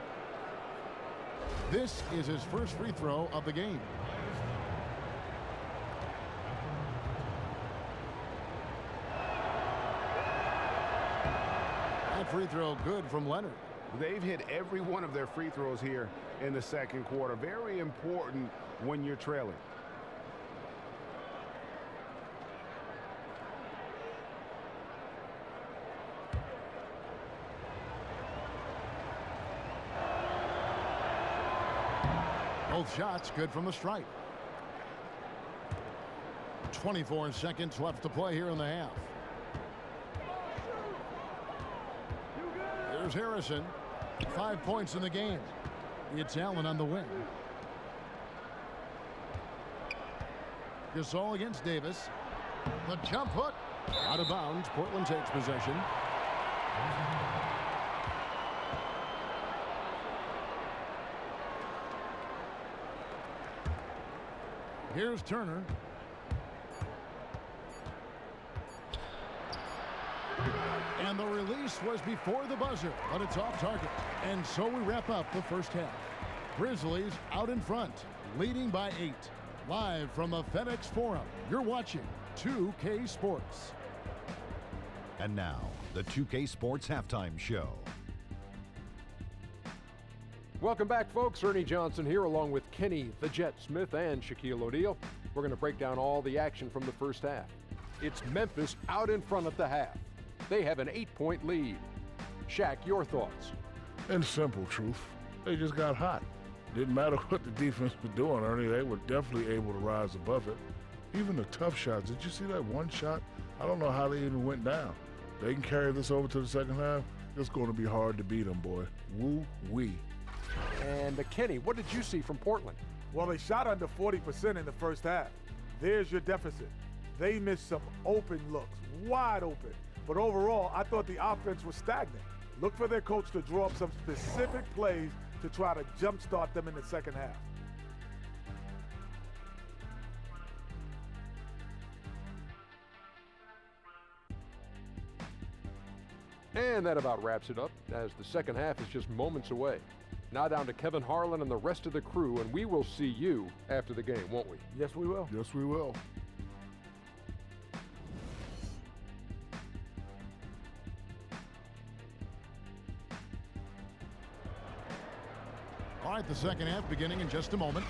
Speaker 5: This is his first free throw of the game. That free throw good from Leonard.
Speaker 6: They've hit every one of their free throws here in the second quarter. Very important when you're trailing.
Speaker 5: Both shots good from the stripe. 24 seconds left to play here in the half. Here's Harrison. 5 points in the game. It's Allen on the wing. Gasol against Davis. The jump hook. Out of bounds. Portland takes possession. Here's Turner. And the release was before the buzzer, but it's off target. And so we wrap up the first half. Grizzlies out in front, leading by 8. Live from the FedEx Forum, you're watching 2K Sports.
Speaker 1: And now, the 2K Sports Halftime Show.
Speaker 2: Welcome back, folks. Ernie Johnson here along with Kenny the Jet Smith and Shaquille O'Neal. We're going to break down all the action from the first half. It's Memphis out in front at the half. They have an 8-point lead. Shaq, your thoughts?
Speaker 3: In simple truth, they just got hot. Didn't matter what the defense was doing, Ernie. They were definitely able to rise above it. Even the tough shots. Did you see that one shot? I don't know how they even went down. They can carry this over to the second half. It's going to be hard to beat them, boy. Woo-wee.
Speaker 2: And Kenny, what did you see from Portland?
Speaker 4: Well, they shot under 40% in the first half. There's your deficit. They missed some open looks, wide open. But overall, I thought the offense was stagnant. Look for their coach to draw up some specific plays to try to jumpstart them in the second half.
Speaker 2: And that about wraps it up, as the second half is just moments away. Now down to Kevin Harlan and the rest of the crew, and we will see you after the game, won't we?
Speaker 4: Yes, we will.
Speaker 3: Yes, we will.
Speaker 5: All right, the second half beginning in just a moment.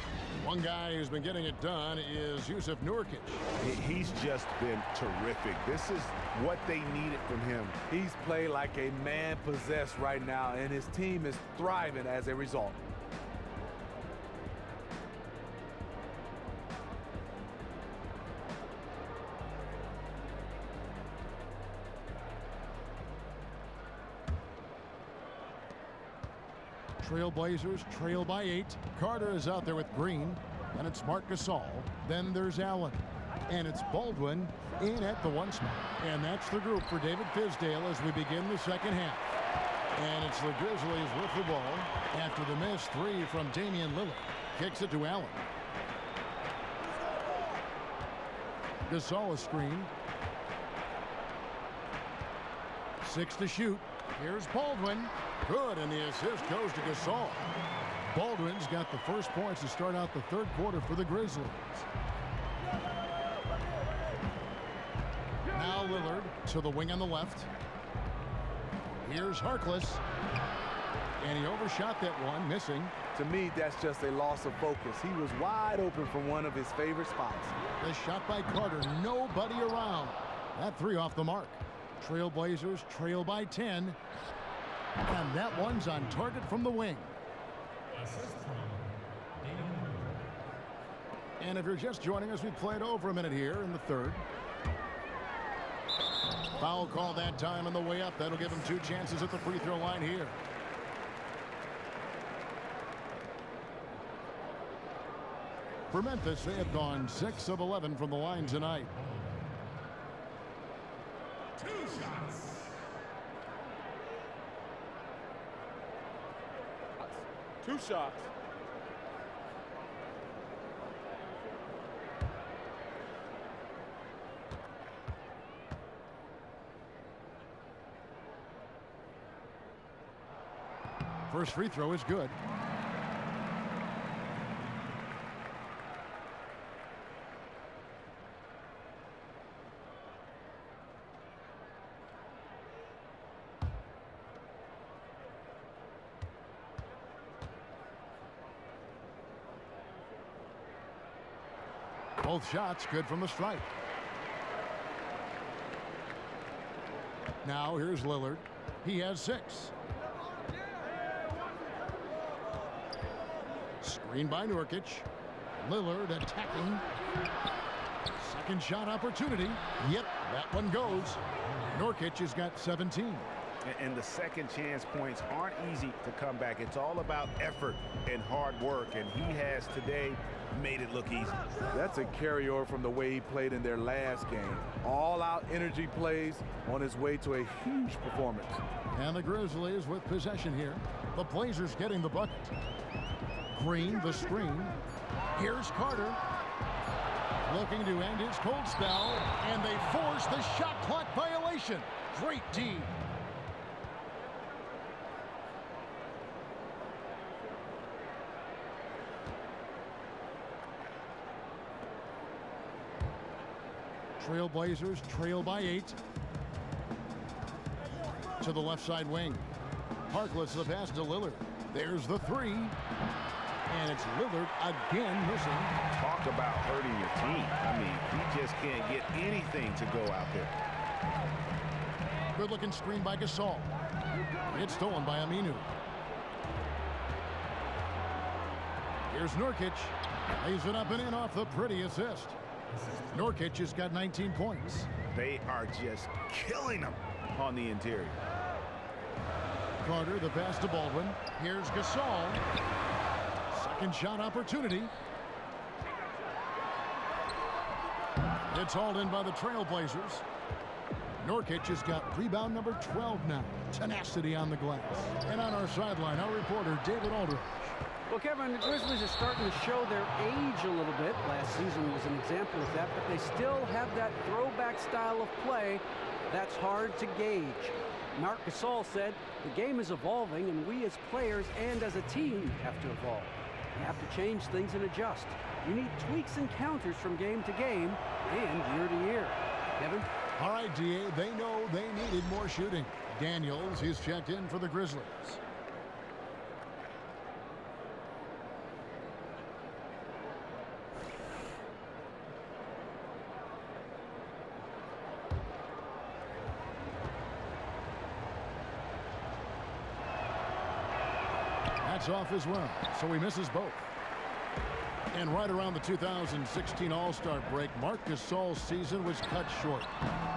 Speaker 5: One guy who's been getting it done is Jusuf Nurkic.
Speaker 6: He's just been terrific. This is what they needed from him.
Speaker 7: He's played like a man possessed right now, and his team is thriving as a result.
Speaker 5: Trailblazers trail by 8. Carter is out there with Green, and it's Marc Gasol. Then there's Allen, and it's Baldwin in at the 1 spot. And that's the group for David Fizdale as we begin the second half. And it's the Grizzlies with the ball after the missed 3 from Damian Lillard. Kicks it to Allen. Gasol is screened. 6 to shoot. Here's Baldwin. Good, and the assist goes to Gasol. Baldwin's got the first points to start out the third quarter for the Grizzlies. Now Lillard to the wing on the left. Here's Harkless. And he overshot that one, missing.
Speaker 7: To me, that's just a loss of focus. He was wide open from one of his favorite spots.
Speaker 5: The shot by Carter, nobody around. That 3 off the mark. Trailblazers trail by 10. And that one's on target from the wing. And if you're just joining us, we played over a minute here in the third. Foul call that time on the way up. That'll give him 2 chances at the free throw line here. For Memphis, they have gone 6 of 11 from the line tonight.
Speaker 10: 2 shots.
Speaker 7: Two shots.
Speaker 5: First free throw is good. Both shots good from the stripe. Now here's Lillard. He has 6. Screen by Nurkic. Lillard attacking. Second shot opportunity. Yep, that one goes. Nurkic has got 17.
Speaker 6: And the second chance points aren't easy to come back. It's all about effort and hard work, and he has today made it look easy.
Speaker 7: That's a carryover from the way he played in their last game. All-out energy plays on his way to a huge performance.
Speaker 5: And the Grizzlies with possession here. The Blazers getting the bucket. Green, the screen. Here's Carter. Looking to end his cold spell, and they force the shot clock violation. Great D. Trailblazers trail by 8. To the left side wing. Harkless the pass to Lillard. There's the 3. And it's Lillard again missing.
Speaker 6: Talk about hurting your team. I mean, he just can't get anything to go out there.
Speaker 5: Good looking screen by Gasol. It's stolen by Aminu. Here's Nurkic. Lays it up and in off the pretty assist. Nurkic has got 19 points.
Speaker 6: They are just killing them on the interior.
Speaker 5: Carter, the pass to Baldwin. Here's Gasol. Second shot opportunity. It's hauled in by the Trailblazers. Nurkic has got rebound number 12 now. Tenacity on the glass. And on our sideline, our reporter, David Aldridge.
Speaker 8: Well, Kevin, the Grizzlies are starting to show their age a little bit. Last season was an example of that, but they still have that throwback style of play that's hard to gauge. Marc Gasol said, the game is evolving and we as players and as a team have to evolve. You have to change things and adjust. You need tweaks and counters from game to game and year to year. Kevin?
Speaker 5: All right, DA, they know they needed more shooting. Daniels, he's checked in for the Grizzlies. That's off as well, so he misses both. And right around the 2016 All-Star break, Marc Gasol's season was cut short.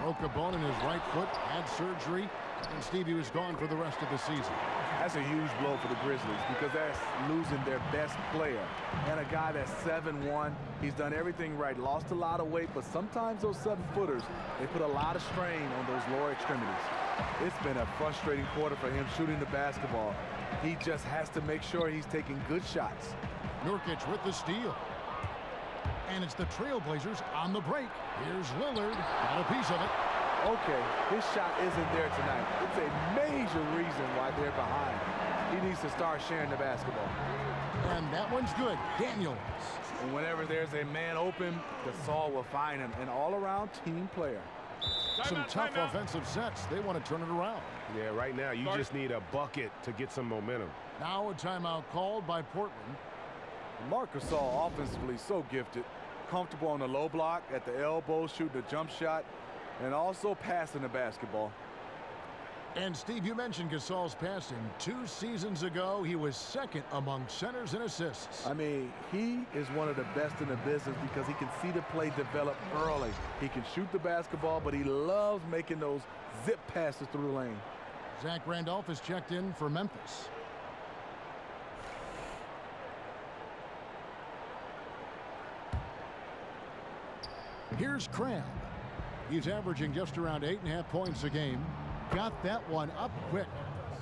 Speaker 5: Broke a bone in his right foot, had surgery, and Stevie was gone for the rest of the season.
Speaker 7: That's a huge blow for the Grizzlies because that's losing their best player. And a guy that's 7'1", he's done everything right, lost a lot of weight, but sometimes those 7-footers, they put a lot of strain on those lower extremities. It's been a frustrating quarter for him shooting the basketball. He just has to make sure he's taking good shots.
Speaker 5: Nurkic with the steal. And it's the Trailblazers on the break. Here's Lillard. Got a piece of it.
Speaker 7: Okay, his shot isn't there tonight. It's a major reason why they're behind. He needs to start sharing the basketball.
Speaker 5: And that one's good. Daniels.
Speaker 7: And whenever there's a man open, Gasol will find him. An all-around team player.
Speaker 5: Some tough offensive sets. They want to turn it around.
Speaker 9: Yeah, right now you just need a bucket to get some momentum.
Speaker 5: Now a timeout called by Portland.
Speaker 7: Marc Gasol offensively so gifted. Comfortable on the low block, at the elbow, shooting a jump shot, and also passing the basketball.
Speaker 5: And Steve, you mentioned Gasol's passing. 2 seasons ago, he was second among centers in assists.
Speaker 7: I mean, he is one of the best in the business because he can see the play develop early. He can shoot the basketball, but he loves making those zip passes through the lane.
Speaker 5: Zach Randolph is checked in for Memphis. Here's Cram. He's averaging just around 8.5 points a game. Got that one up quick.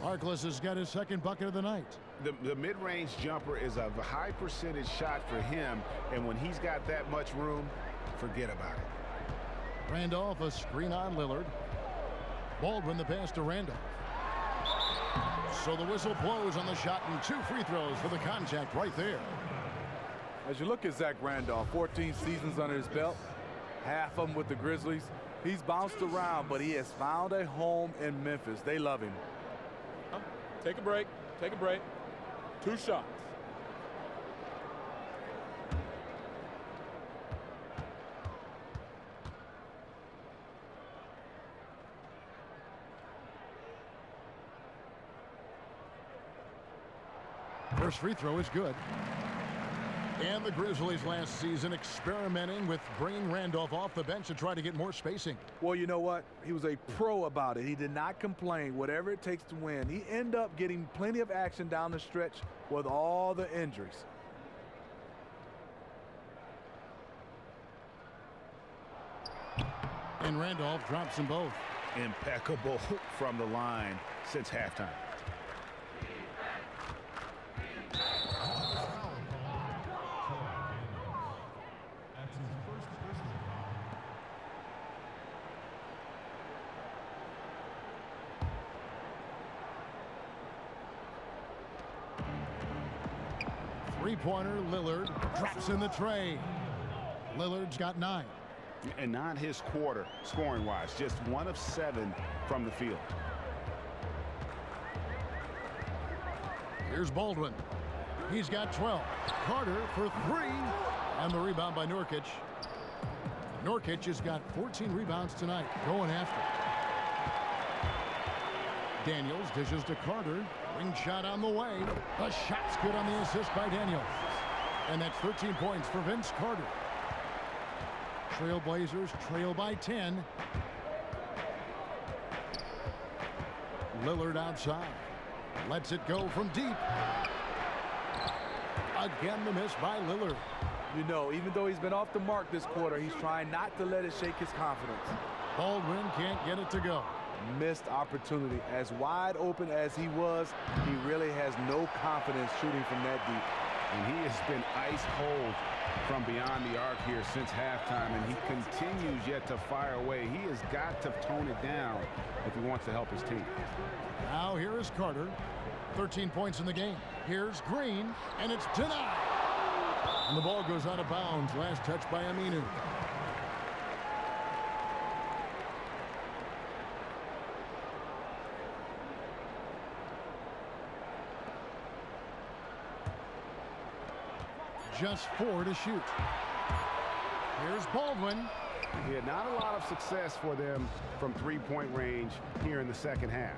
Speaker 5: Harkless has got his second bucket of the night.
Speaker 6: The mid-range jumper is a high percentage shot for him, and when he's got that much room, forget about it.
Speaker 5: Randolph, a screen on Lillard. Baldwin the pass to Randolph. So the whistle blows on the shot and 2 free throws for the contact right there.
Speaker 7: As you look at Zach Randolph, 14 seasons under his belt, half of them with the Grizzlies. He's bounced around, but he has found a home in Memphis. They love him.
Speaker 10: Take a break. Take a break. 2 shots.
Speaker 5: First free throw is good. And the Grizzlies last season experimenting with bringing Randolph off the bench to try to get more spacing.
Speaker 7: Well, you know what? He was a pro about it. He did not complain, whatever it takes to win. He ended up getting plenty of action down the stretch with all the injuries.
Speaker 5: And Randolph drops them both.
Speaker 12: Impeccable from the line since halftime.
Speaker 5: Three-pointer, Lillard drops in the tray. Lillard's got 9.
Speaker 6: And not his quarter, scoring-wise, just 1 of 7 from the field.
Speaker 5: Here's Baldwin. He's got 12. Carter for 3. And the rebound by Nurkic. Nurkic has got 14 rebounds tonight, going after. Daniels dishes to Carter. Ring shot on the way. The shot's good on the assist by Daniels. And that's 13 points for Vince Carter. Trailblazers trail by 10. Lillard outside. Lets it go from deep. Again, the miss by Lillard.
Speaker 7: You know, even though he's been off the mark this quarter, he's trying not to let it shake his confidence.
Speaker 5: Baldwin can't get it to go.
Speaker 7: Missed opportunity. As wide open as he was, he really has no confidence shooting from that deep.
Speaker 6: And he has been ice cold from beyond the arc here since halftime, and he continues yet to fire away. He has got to tone it down if he wants to help his team.
Speaker 5: Now here is Carter. 13 points in the game. Here's Green, and it's denied. And the ball goes out of bounds. Last touch by Aminu. Just 4 to shoot. Here's Baldwin.
Speaker 6: Yeah, not a lot of success for them from three-point range here in the second half.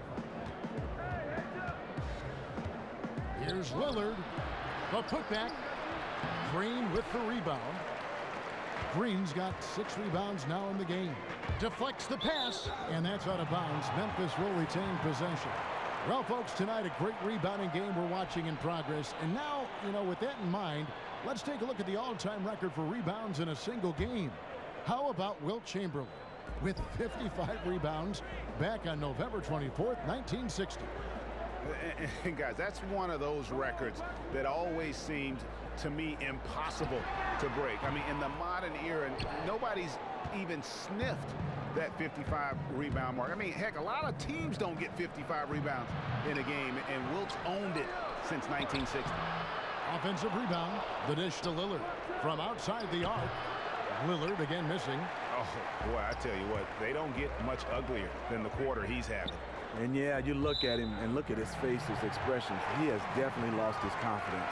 Speaker 5: Here's Lillard. The putback. Green with the rebound. Green's got 6 rebounds now in the game. Deflects the pass, and that's out of bounds. Memphis will retain possession. Well, folks, tonight a great rebounding game we're watching in progress. And now, with that in mind, let's take a look at the all-time record for rebounds in a single game. How about Wilt Chamberlain with 55 rebounds back on November 24th, 1960.
Speaker 6: And guys, that's one of those records that always seemed to me impossible to break. I mean, in the modern era, nobody's even sniffed that 55 rebound mark. I mean, heck, a lot of teams don't get 55 rebounds in a game, and Wilt's owned it since 1960.
Speaker 5: Offensive rebound, the dish to Lillard from outside the arc. Lillard again missing.
Speaker 6: Oh, boy, I tell you what, they don't get much uglier than the quarter he's having.
Speaker 7: And yeah, you look at him and look at his face, his expressions. He has definitely lost his confidence.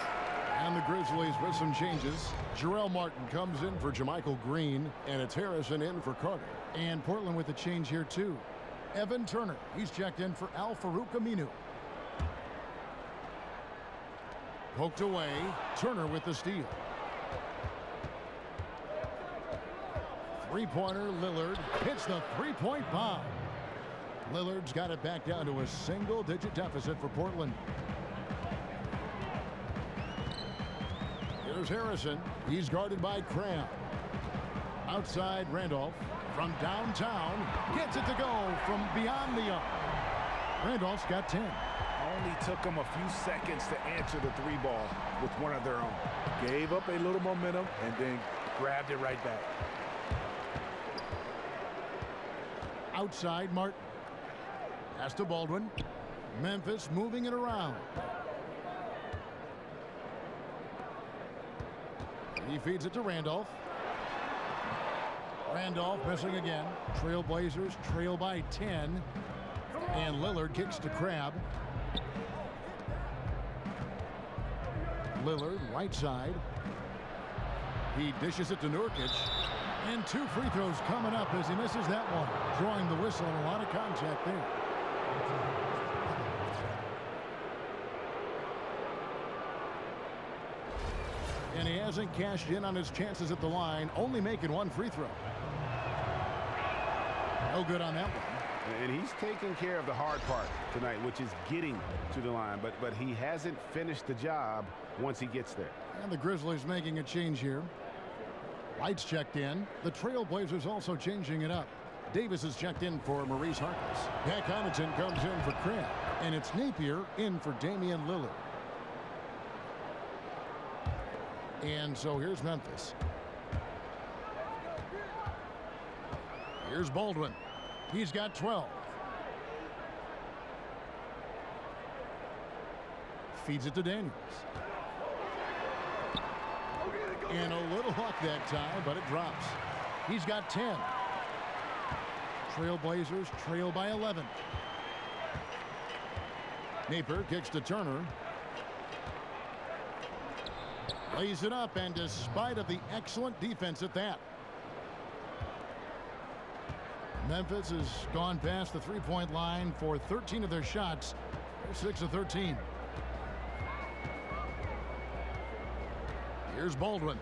Speaker 5: And the Grizzlies with some changes. Jarrell Martin comes in for Jermichael Green, and it's Harrison in for Carter. And Portland with a change here too. Evan Turner, he's checked in for Al-Farouq Aminu. Poked away, Turner with the steal. Three-pointer, Lillard hits the three-point bomb. Lillard's got it back down to a single-digit deficit for Portland. Here's Harrison. He's guarded by Cram. Outside, Randolph from downtown gets it to go from beyond the arc. Randolph's got 10.
Speaker 12: Only took them a few seconds to answer the three ball with one of their own.
Speaker 7: Gave up a little momentum and then grabbed it right back.
Speaker 5: Outside, Martin. Pass to Baldwin. Memphis moving it around. He feeds it to Randolph. Randolph missing again. Trailblazers trail by 10. And Lillard kicks to Crabbe. Lillard, right side. He dishes it to Nurkic. And 2 free throws coming up as he misses that one. Drawing the whistle and a lot of contact there. And he hasn't cashed in on his chances at the line, only making 1 free throw. No good on that one.
Speaker 6: And he's taking care of the hard part tonight, which is getting to the line. But he hasn't finished the job once he gets there.
Speaker 5: And the Grizzlies making a change here. White's checked in. The Trailblazers also changing it up. Davis is checked in for Maurice Harkless. Pat Connaughton comes in for Cram. And it's Napier in for Damian Lillard. And so here's Memphis. Here's Baldwin. He's got 12. Feeds it to Daniels. And a little luck that time, but it drops. He's got 10. Trailblazers trail by 11. Napier kicks to Turner. Lays it up, and despite of the excellent defense at that, Memphis has gone past the three-point line for 13 of their shots. They're 6 of 13. Here's Baldwin.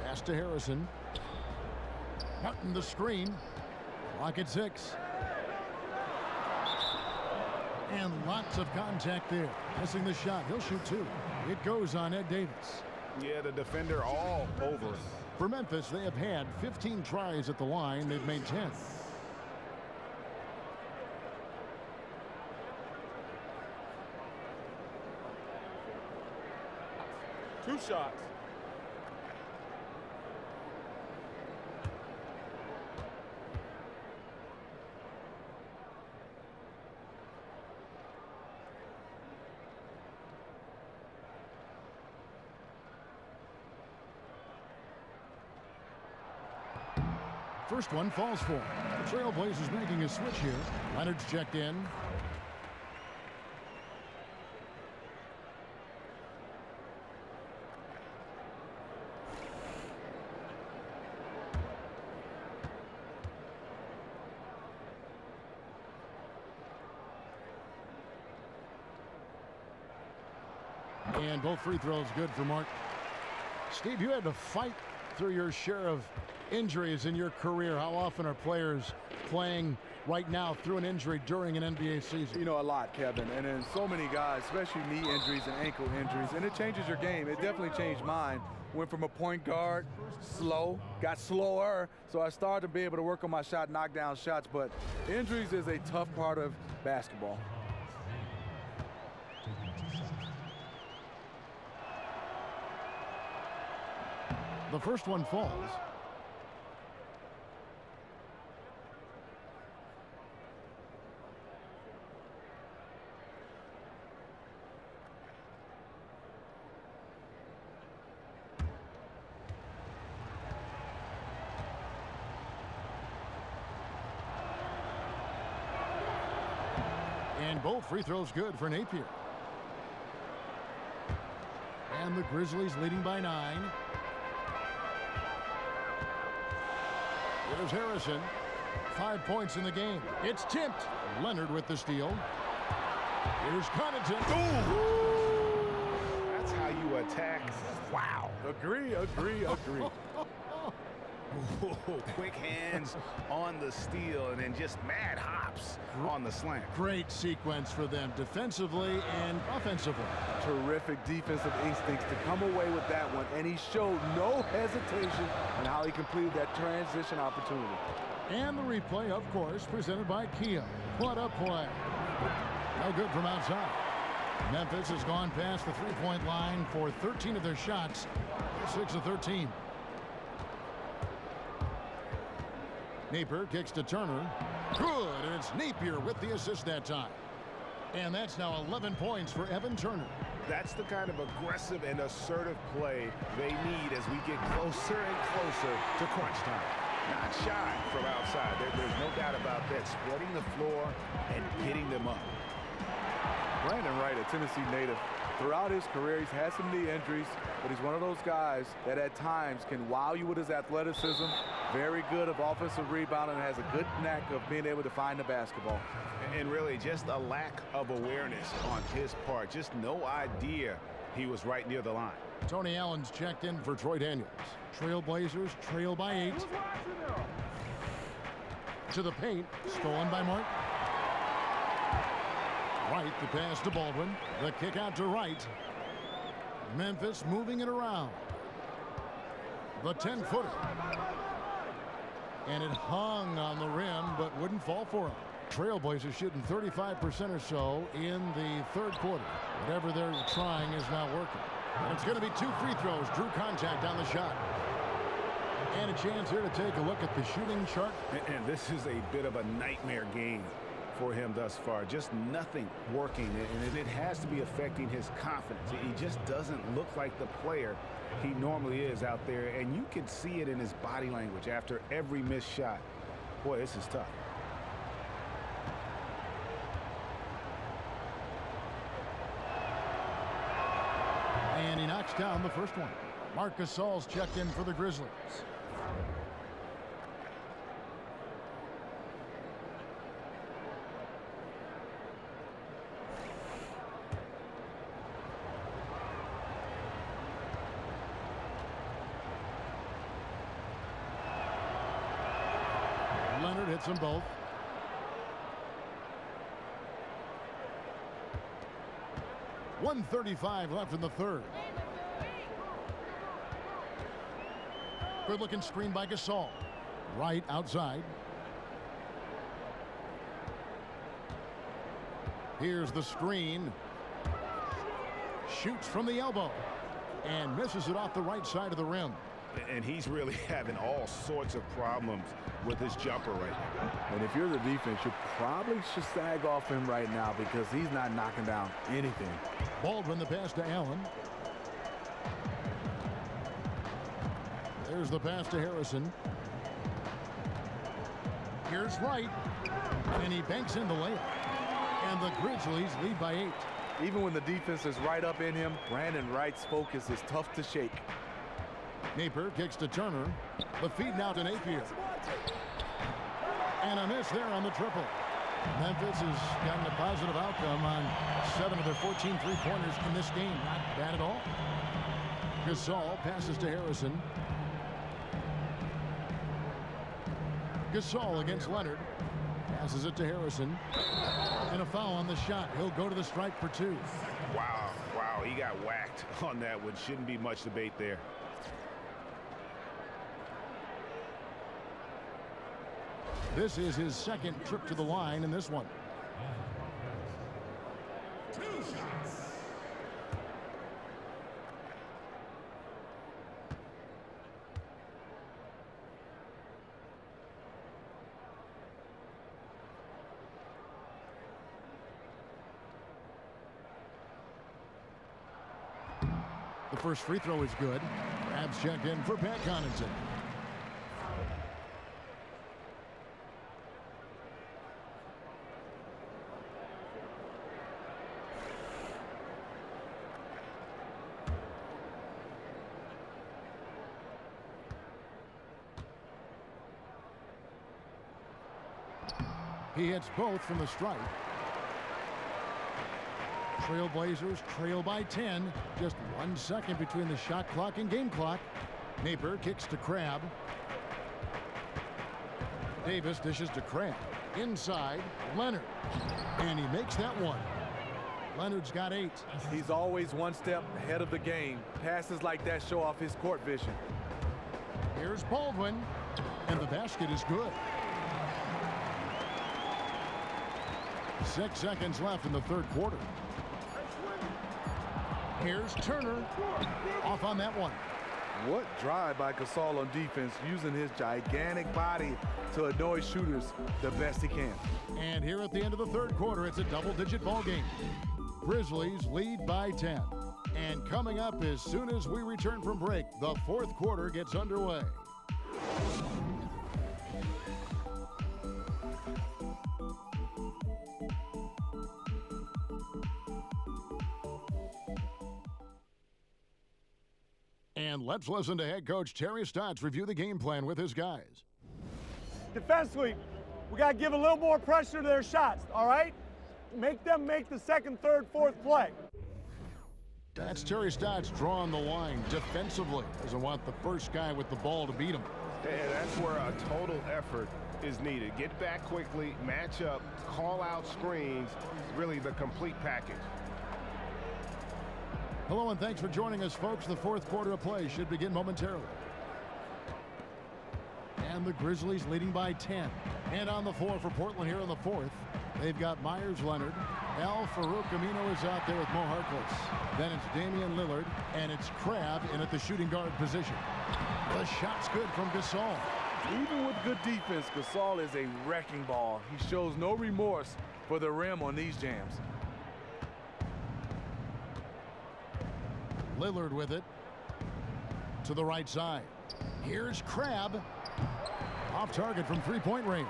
Speaker 5: Pass to Harrison. Martin the screen. Clock at 6. And lots of contact there. Missing the shot. He'll shoot 2. It goes on Ed Davis.
Speaker 6: Yeah, the defender all over him.
Speaker 5: For Memphis, they have had 15 tries at the line. They've made 10.
Speaker 10: Two shots.
Speaker 5: First one falls for him. The Trailblazers making a switch here. Leonard's checked in. And both free throws good for Mark. Steve, you had to fight through your share of injuries in your career. How often are players playing right now through an injury during an NBA season?
Speaker 7: You know, a lot, Kevin. And then so many guys, especially knee injuries and ankle injuries. And it changes your game. It definitely changed mine. Went from a point guard, slow, got slower. So I started to be able to work on my shot, knock down shots. But injuries is a tough part of basketball.
Speaker 5: The first one falls. And both free throws good for Napier. And the Grizzlies leading by 9. There's Harrison. 5 points in the game. It's tipped. Leonard with the steal. Here's Connaughton.
Speaker 6: Ooh. That's how you attack. Wow.
Speaker 7: Agree.
Speaker 12: Quick hands on the steal and then just mad hops on the slant.
Speaker 5: Great sequence for them defensively and offensively.
Speaker 7: Terrific defensive instincts to come away with that one, and he showed no hesitation in how he completed that transition opportunity.
Speaker 5: And the replay, of course, presented by Kia. What a play. No good from outside. Memphis has gone past the three-point line for 13 of their shots. 6 of 13. Napier kicks to Turner. Good, and it's Napier with the assist that time. And that's now 11 points for Evan Turner.
Speaker 6: That's the kind of aggressive and assertive play they need as we get closer and closer to crunch time. Not shy from outside. There's no doubt about that. Spreading the floor and getting them up.
Speaker 7: Brandon Wright, a Tennessee native, throughout his career, he's had some knee injuries, but he's one of those guys that at times can wow you with his athleticism. Very good of offensive rebounding and has a good knack of being able to find the basketball.
Speaker 6: And really just a lack of awareness on his part. Just no idea he was right near the line.
Speaker 5: Tony Allen's checked in for Troy Daniels. Trailblazers trail by 8. To the paint, stolen by Mark. Wright, the pass to Baldwin. The kick out to Wright. Memphis moving it around. The 10-footer. And it hung on the rim, but wouldn't fall for him. Trailblazers shooting 35% or so in the third quarter. Whatever they're trying is not working. And it's going to be 2 free throws. Drew contact on the shot. And a chance here to take a look at the shooting chart.
Speaker 12: And this is a bit of a nightmare game for him thus far. Just nothing working, and it has to be affecting his confidence. He just doesn't look like the player he normally is out there, and you can see it in his body language after every missed shot. Boy, this is tough.
Speaker 5: And he knocks down the first one. Marc Gasol's checked in for the Grizzlies. Leonard hits them both. .135 left in the third. Good looking screen by Gasol. Right outside. Here's the screen. Shoots from the elbow and misses it off the right side of the rim.
Speaker 6: And he's really having all sorts of problems with his jumper right now.
Speaker 7: And if you're the defense, you probably should sag off him right now because he's not knocking down anything.
Speaker 5: Baldwin the pass to Allen. There's the pass to Harrison. Here's Wright, and he banks in the layup. And the Grizzlies lead by 8.
Speaker 7: Even when the defense is right up in him, Brandon Wright's focus is tough to shake.
Speaker 5: Napier kicks to Turner. The feed now to Napier. And a miss there on the triple. Memphis has gotten a positive outcome on 7 of their 14 three-pointers in this game. Not bad at all. Gasol passes to Harrison. Gasol against Leonard. Passes it to Harrison. And a foul on the shot. He'll go to the strike for 2.
Speaker 6: Wow, he got whacked on that one. Shouldn't be much debate there.
Speaker 5: This is his second trip to the line in this one.
Speaker 1: 2 shots.
Speaker 5: The first free throw is good. Abs checked in for Pat Connaughton. He hits both from the stripe. Trailblazers trail by 10. Just 1 second between the shot clock and game clock. Napier kicks to Crabbe. Davis dishes to Crabbe. Inside, Leonard. And he makes that one. Leonard's got 8.
Speaker 7: He's always 1 step ahead of the game. Passes like that show off his court vision.
Speaker 5: Here's Baldwin. And the basket is good. 6 seconds left in the third quarter. Here's Turner. Off on that one.
Speaker 7: What drive by Gasol on defense, using his gigantic body to annoy shooters the best he can.
Speaker 5: And here at the end of the third quarter, it's a double-digit ball game. Grizzlies lead by 10. And coming up as soon as we return from break, the fourth quarter gets underway. And let's listen to head coach Terry Stotts review the game plan with his guys.
Speaker 13: Defensively, we got to give a little more pressure to their shots, all right? Make them make the second, third, fourth play.
Speaker 5: That's Terry Stotts drawing the line defensively. Doesn't want the first guy with the ball to beat him.
Speaker 9: And that's where a total effort is needed. Get back quickly, match up, call out screens, really the complete package.
Speaker 5: Hello and thanks for joining us, folks. The fourth quarter of play should begin momentarily. And the Grizzlies leading by 10. And on the floor for Portland here in the fourth, they've got Myers Leonard. Farouk Amino is out there with Mo Harkless. Then it's Damian Lillard, and it's Crabbe in at the shooting guard position. The shot's good from Gasol.
Speaker 7: Even with good defense, Gasol is a wrecking ball. He shows no remorse for the rim on these jams.
Speaker 5: Lillard with it to the right side. Here's Crabbe. Off target from three-point range.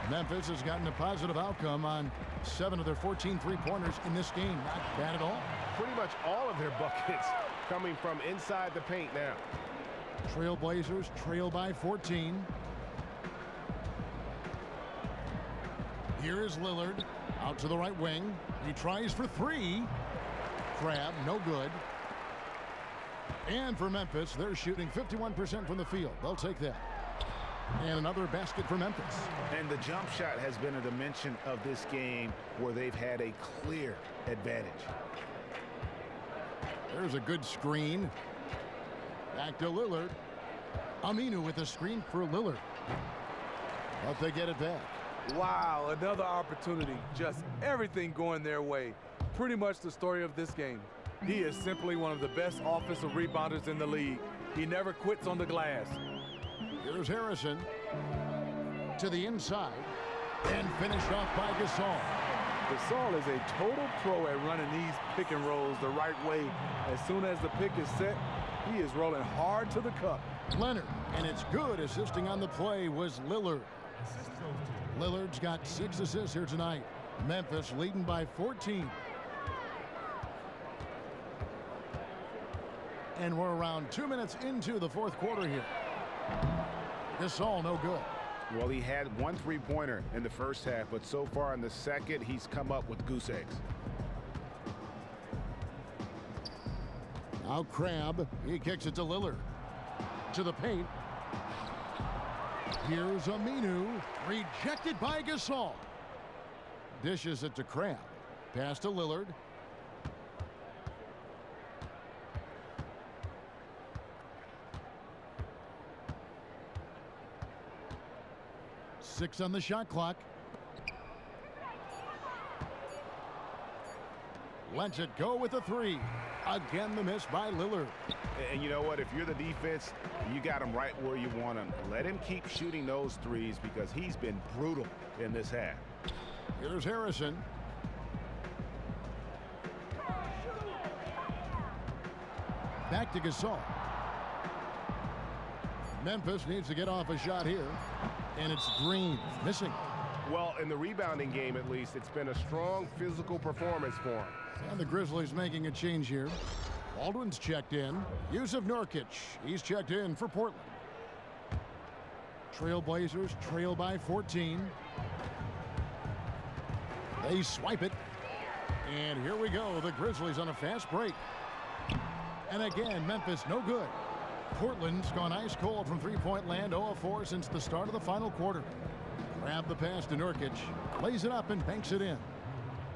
Speaker 5: Memphis has gotten a positive outcome on 7 of their 14 three-pointers in this game. Not bad at all.
Speaker 9: Pretty much all of their buckets coming from inside the paint now.
Speaker 5: Trailblazers trail by 14. Here is Lillard out to the right wing. He tries for 3. Crabbe, no good. And for Memphis, they're shooting 51% from the field. They'll take that. And another basket for Memphis.
Speaker 12: And the jump shot has been a dimension of this game where they've had a clear advantage.
Speaker 5: There's a good screen. Back to Lillard. Aminu with the screen for Lillard. But they get it back.
Speaker 7: Wow, another opportunity. Just everything going their way. Pretty much the story of this game. He is simply one of the best offensive rebounders in the league. He never quits on the glass.
Speaker 5: Here's Harrison to the inside and finished off by Gasol.
Speaker 7: Gasol is a total pro at running these pick and rolls the right way. As soon as the pick is set, he is rolling hard to the cup.
Speaker 5: Leonard, and it's good. Assisting on the play was Lillard. Lillard's got 6 assists here tonight. Memphis leading by 14. And we're around 2 minutes into the fourth quarter here. Gasol no good.
Speaker 12: Well, he had 1 3-pointer in the first half, but so far in the second, he's come up with goose eggs.
Speaker 5: Now Crabbe, he kicks it to Lillard. To the paint. Here's Aminu, rejected by Gasol. Dishes it to Crabbe. Pass to Lillard. Six on the shot clock. Lets it go with a 3. Again, the miss by Lillard.
Speaker 12: And you know what? If you're the defense, you got him right where you want him. Let him keep shooting those threes because he's been brutal in this half.
Speaker 5: Here's Harrison. Back to Gasol. Memphis needs to get off a shot here. And it's Green missing.
Speaker 9: Well, in the rebounding game, at least, it's been a strong physical performance for him.
Speaker 5: And the Grizzlies making a change here. Baldwin's checked in. Yusuf Nurkic, he's checked in for Portland. Trailblazers trail by 14. They swipe it. And here we go. The Grizzlies on a fast break. And again, Memphis no good. Portland's gone ice cold from three-point land, 0 of 4 since the start of the final quarter. Grab the pass to Nurkic, lays it up and banks it in.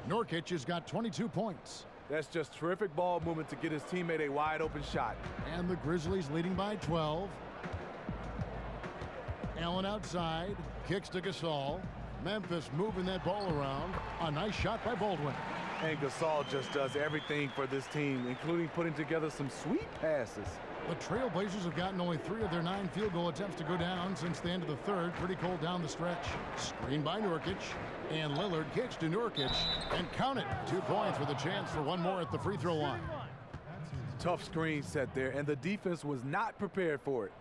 Speaker 5: Nurkic has got 22 points.
Speaker 7: That's just terrific ball movement to get his teammate a wide-open shot.
Speaker 5: And the Grizzlies leading by 12. Allen outside, kicks to Gasol. Memphis moving that ball around. A nice shot by Baldwin.
Speaker 7: And Gasol just does everything for this team, including putting together some sweet passes.
Speaker 5: The Trailblazers have gotten only 3 of their 9 field goal attempts to go down since the end of the third. Pretty cold down the stretch. Screen by Nurkic. And Lillard kicks to Nurkic. And count it. 2 points with a chance for one more at the free throw line.
Speaker 7: Tough screen set there, and the defense was not prepared for it.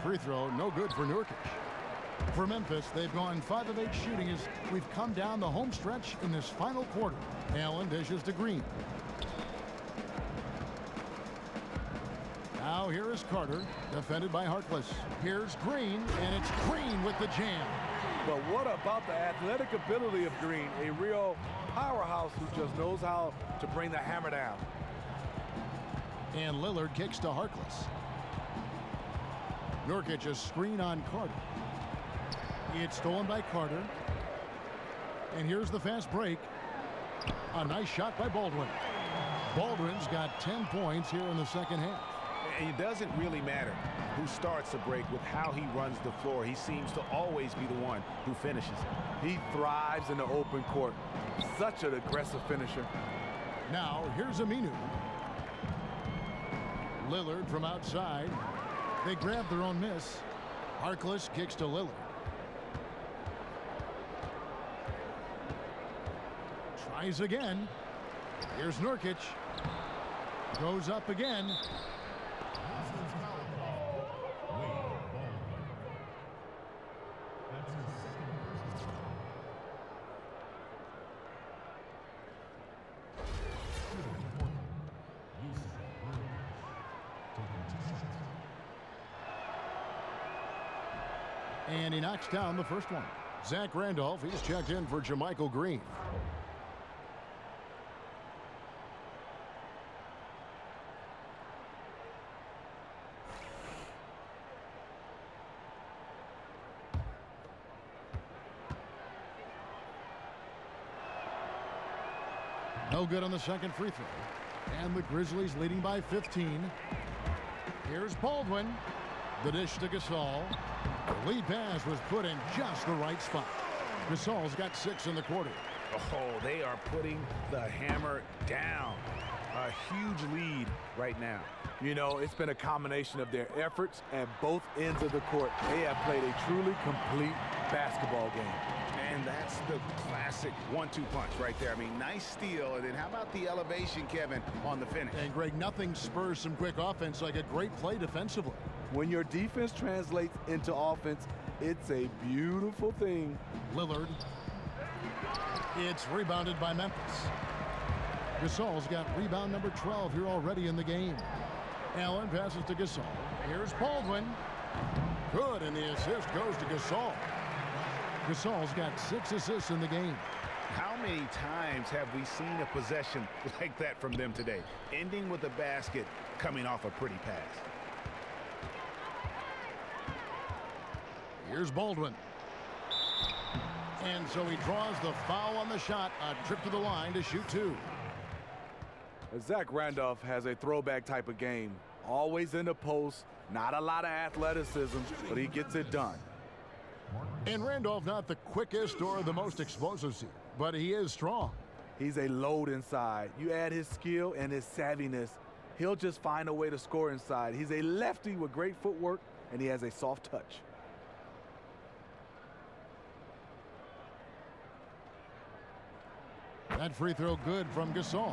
Speaker 5: Free throw, no good for Nurkic. For Memphis, they've gone 5 of 8 shooting as we've come down the home stretch in this final quarter. Allen dishes to Green. Now here is Carter, defended by Harkless. Here's Green, and it's Green with the jam.
Speaker 7: But what about the athletic ability of Green? A real powerhouse who just knows how to bring the hammer down.
Speaker 5: And Lillard kicks to Harkless. Nurkic a screen on Carter. It's stolen by Carter. And here's the fast break. A nice shot by Baldwin. Baldwin's got 10 points here in the second half.
Speaker 12: And it doesn't really matter who starts the break with how he runs the floor. He seems to always be the one who finishes it.
Speaker 7: He thrives in the open court. Such an aggressive finisher.
Speaker 5: Now here's Aminu. Lillard from outside. They grab their own miss. Harkless kicks to Lillard. Tries again. Here's Nurkic. Goes up again. And he knocks down the first one. Zach Randolph, he's checked in for JaMychal Green. No good on the second free throw. And the Grizzlies leading by 15. Here's Baldwin. The dish to Gasol. The lead pass was put in just the right spot. Gasol's got 6 in the quarter.
Speaker 12: Oh, they are putting the hammer down. A huge lead right now.
Speaker 7: You know, it's been a combination of their efforts at both ends of the court. They have played a truly complete basketball game.
Speaker 12: And And that's the classic 1-2 punch right there. I mean, nice steal. And then how about the elevation, Kevin, on the finish?
Speaker 5: And, Greg, nothing spurs some quick offense like a great play defensively.
Speaker 7: When your defense translates into offense, it's a beautiful thing.
Speaker 5: Lillard. It's rebounded by Memphis. Gasol's got rebound number 12 here already in the game. Allen passes to Gasol. Here's Baldwin. Good, and the assist goes to Gasol. Gasol's got 6 assists in the game.
Speaker 12: How many times have we seen a possession like that from them today? Ending with a basket, coming off a pretty pass.
Speaker 5: Here's Baldwin. And so he draws the foul on the shot. A trip to the line to shoot 2.
Speaker 7: Zach Randolph has a throwback type of game. Always in the post, not a lot of athleticism, but he gets it done.
Speaker 5: And Randolph not the quickest or the most explosive, but he is strong.
Speaker 7: He's a load inside. You add his skill and his savviness, he'll just find a way to score inside. He's a lefty with great footwork, and he has a soft touch.
Speaker 5: That free throw good from Gasol.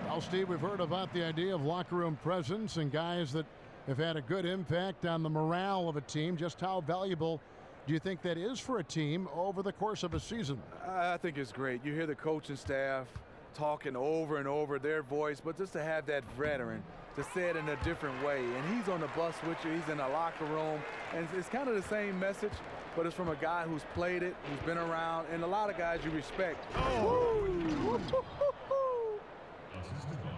Speaker 5: Well, Steve, we've heard about the idea of locker room presence and guys that have had a good impact on the morale of a team. Just how valuable do you think that is for a team over the course of a season?
Speaker 7: I think it's great. You hear the coaching staff talking over and over their voice, but just to have that veteran to say it in a different way. And he's on the bus with you. He's in the locker room. And it's kind of the same message, but it's from a guy who's played it, who's been around, and a lot of guys you respect.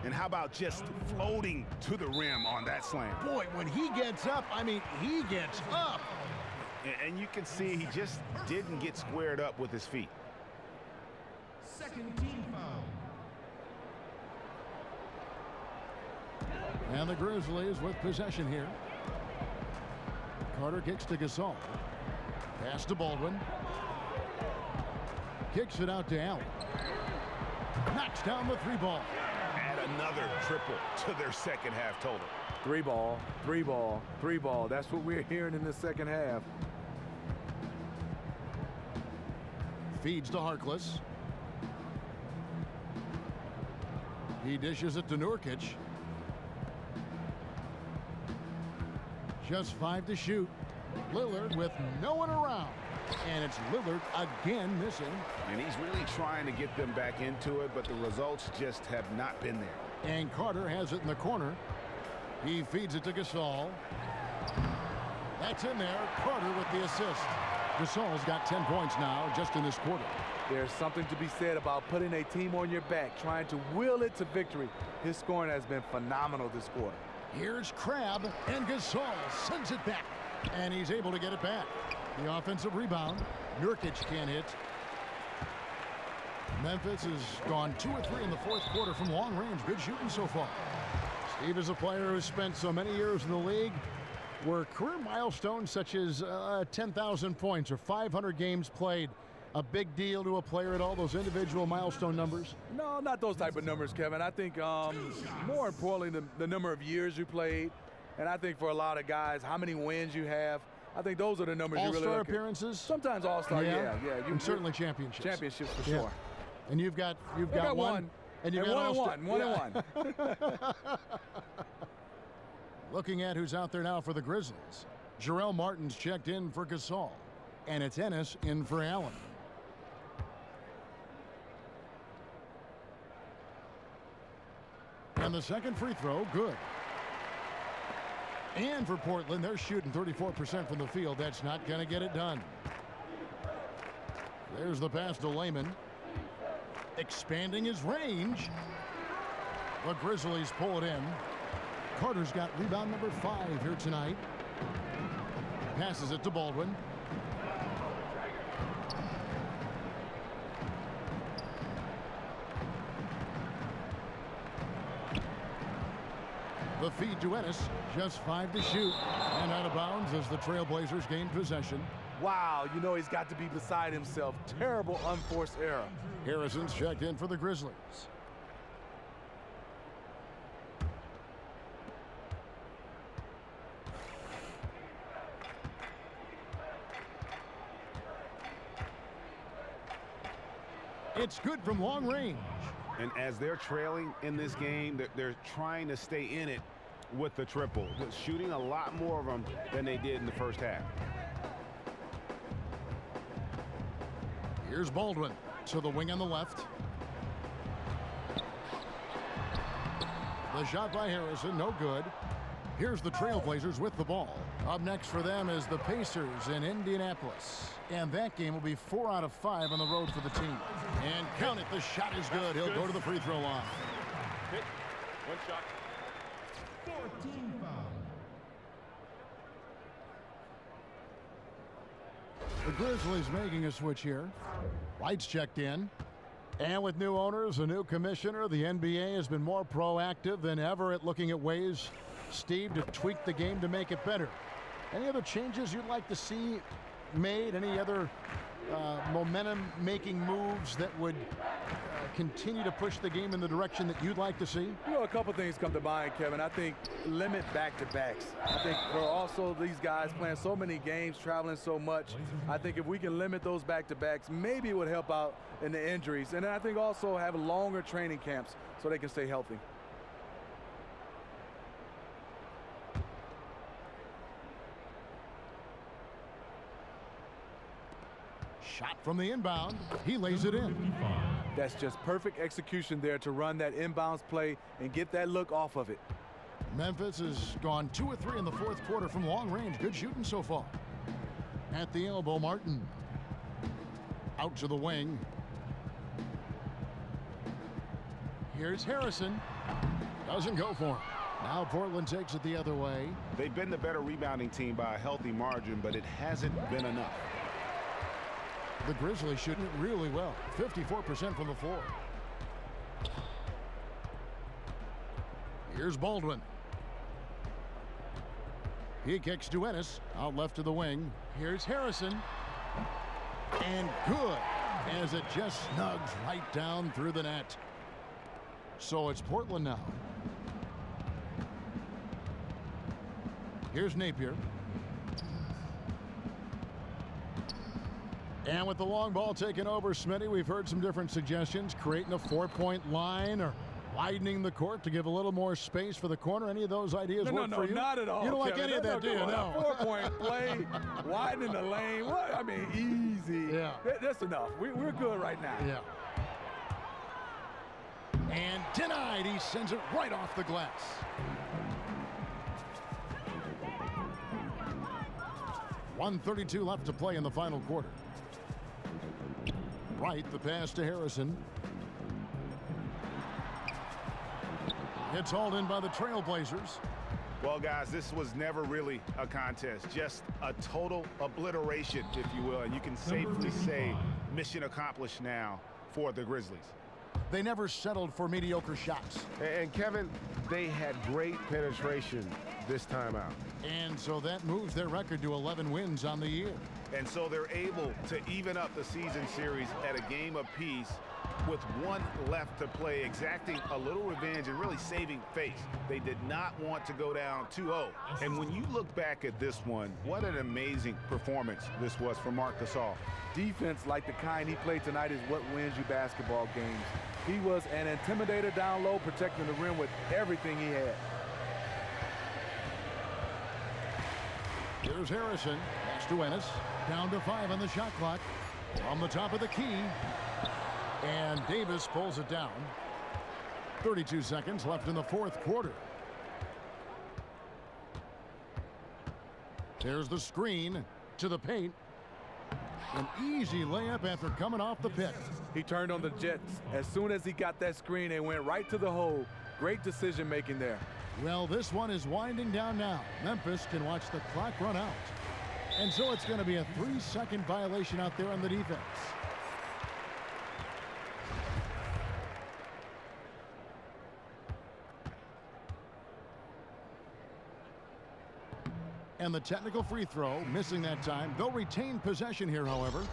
Speaker 12: And how about just floating to the rim on that slam?
Speaker 5: Boy, when he gets up, I mean, he gets up.
Speaker 12: And you can see he just didn't get squared up with his feet.
Speaker 14: Second team foul.
Speaker 5: And the Grizzlies with possession here. Carter kicks to Gasol. Pass to Baldwin. Kicks it out to Allen. Knocks down the 3-ball.
Speaker 12: Add another triple to their second half total.
Speaker 7: 3-ball, 3-ball, 3-ball. That's what we're hearing in the second half.
Speaker 5: Feeds to Harkless. He dishes it to Nurkic. Just 5 to shoot. Lillard with no one around. And it's Lillard again missing.
Speaker 12: And he's really trying to get them back into it, but the results just have not been there.
Speaker 5: And Carter has it in the corner. He feeds it to Gasol. That's in there. Carter with the assist. Gasol's got 10 points now just in this quarter.
Speaker 7: There's something to be said about putting a team on your back, trying to will it to victory. His scoring has been phenomenal this quarter.
Speaker 5: Here's Crabbe, and Gasol sends it back. And he's able to get it back. The offensive rebound. Nurkic can't hit. Memphis has gone 2 or 3 in the fourth quarter from long range. Good shooting so far. Steve is a player who's spent so many years in the league. Were career milestones such as 10,000 points or 500 games played a big deal to a player at all those individual milestone numbers?
Speaker 7: No, not those type of numbers, Kevin. I think more importantly, the number of years you played. And I think for a lot of guys, how many wins you have. I think those are the numbers you really
Speaker 5: All-star
Speaker 7: look at.
Speaker 5: appearances?
Speaker 7: Sometimes all-star, yeah.
Speaker 5: And certainly championships.
Speaker 7: Championships for sure.
Speaker 5: And you've got one. And you've got
Speaker 7: one and one.
Speaker 5: Looking at who's out there now for the Grizzlies. Jarrell Martin's checked in for Gasol. And it's Ennis in for Allen. And the second free throw, good. And for Portland, they're shooting 34% from the field. That's not going to get it done. There's the pass to Layman. Expanding his range. The Grizzlies pull it in. Carter's got rebound number 5 here tonight. Passes it to Baldwin. The feed to Ennis, just 5 to shoot, and out of bounds as the Trailblazers gain possession.
Speaker 7: Wow, you know he's got to be beside himself. Terrible unforced error.
Speaker 5: Harrison's checked in for the Grizzlies. It's good from long range.
Speaker 6: And as they're trailing in this game, they're trying to stay in it with the triple, shooting a lot more of them than they did in the first half.
Speaker 5: Here's Baldwin to the wing on the left. The shot by Harrison, no good. Here's the Trailblazers with the ball. Up next for them is the Pacers in Indianapolis. And that game will be 4 out of 5 on the road for the team. And count it, the shot is good. He'll go to the free throw line.
Speaker 10: Hit. One shot.
Speaker 14: 14 foul.
Speaker 5: The Grizzlies making a switch here. White's checked in. And with new owners, a new commissioner, the NBA has been more proactive than ever at looking at ways, Steve, to tweak the game to make it better. Any other changes you'd like to see made? Any other momentum-making moves that would continue to push the game in the direction that you'd like to see?
Speaker 7: You know, a couple things come to mind, Kevin. I think limit back-to-backs. I think for also these guys playing so many games, traveling so much, I think if we can limit those back-to-backs, maybe it would help out in the injuries. And then I think also have longer training camps so they can stay healthy.
Speaker 5: Shot from the inbound. He lays it in.
Speaker 7: That's just perfect execution there to run that inbounds play and get that look off of it.
Speaker 5: Memphis has gone 2 of 3 in the fourth quarter from long range. Good shooting so far. At the elbow, Martin. Out to the wing. Here's Harrison. Doesn't go for him. Now Portland takes it the other way.
Speaker 6: They've been the better rebounding team by a healthy margin, but it hasn't been enough.
Speaker 5: The Grizzlies shooting it really well. 54% from the floor. Here's Baldwin. He kicks to Ennis. Out left to the wing. Here's Harrison. And good, as it just snugs right down through the net. So it's Portland now. Here's Napier. And with the long ball taken over, Smitty, we've heard some different suggestions, creating a 4-point line or widening the court to give a little more space for the corner. Any of those ideas work for you?
Speaker 7: No, not at all.
Speaker 5: You don't like
Speaker 7: Kevin.
Speaker 5: any of that, do you? No.
Speaker 7: 4-point play, widening the lane. What? I mean, easy.
Speaker 5: Yeah.
Speaker 7: That's enough. We're good right now.
Speaker 5: Yeah. And denied. He sends it right off the glass. .132 left to play in the final quarter. Right, the pass to Harrison. It's hauled in by the Trailblazers.
Speaker 6: Well, guys, this was never really a contest, just a total obliteration, if you will. And you can safely say mission accomplished now for the Grizzlies.
Speaker 5: They never settled for mediocre shots.
Speaker 9: And Kevin, they had great penetration this time out.
Speaker 5: And so that moves their record to 11 wins on the year.
Speaker 6: And so they're able to even up the season series at a game apiece with 1 left to play, exacting a little revenge and really saving face. They did not want to go down 2-0. And when you look back at this one, what an amazing performance this was for Marc Gasol.
Speaker 7: Defense like the kind he played tonight is what wins you basketball games. He was an intimidator down low, protecting the rim with everything he had.
Speaker 5: Here's Harrison. Pass to Ennis. Down to 5 on the shot clock. On the top of the key. And Davis pulls it down. 32 seconds left in the fourth quarter. There's the screen to the paint. An easy layup after coming off the pick.
Speaker 7: He turned on the Jets. As soon as he got that screen, they went right to the hole. Great decision making there.
Speaker 5: Well, this one is winding down now. Memphis can watch the clock run out. And so it's going to be a 3-second violation out there on the defense. And the technical free throw, missing that time. They'll retain possession here, however.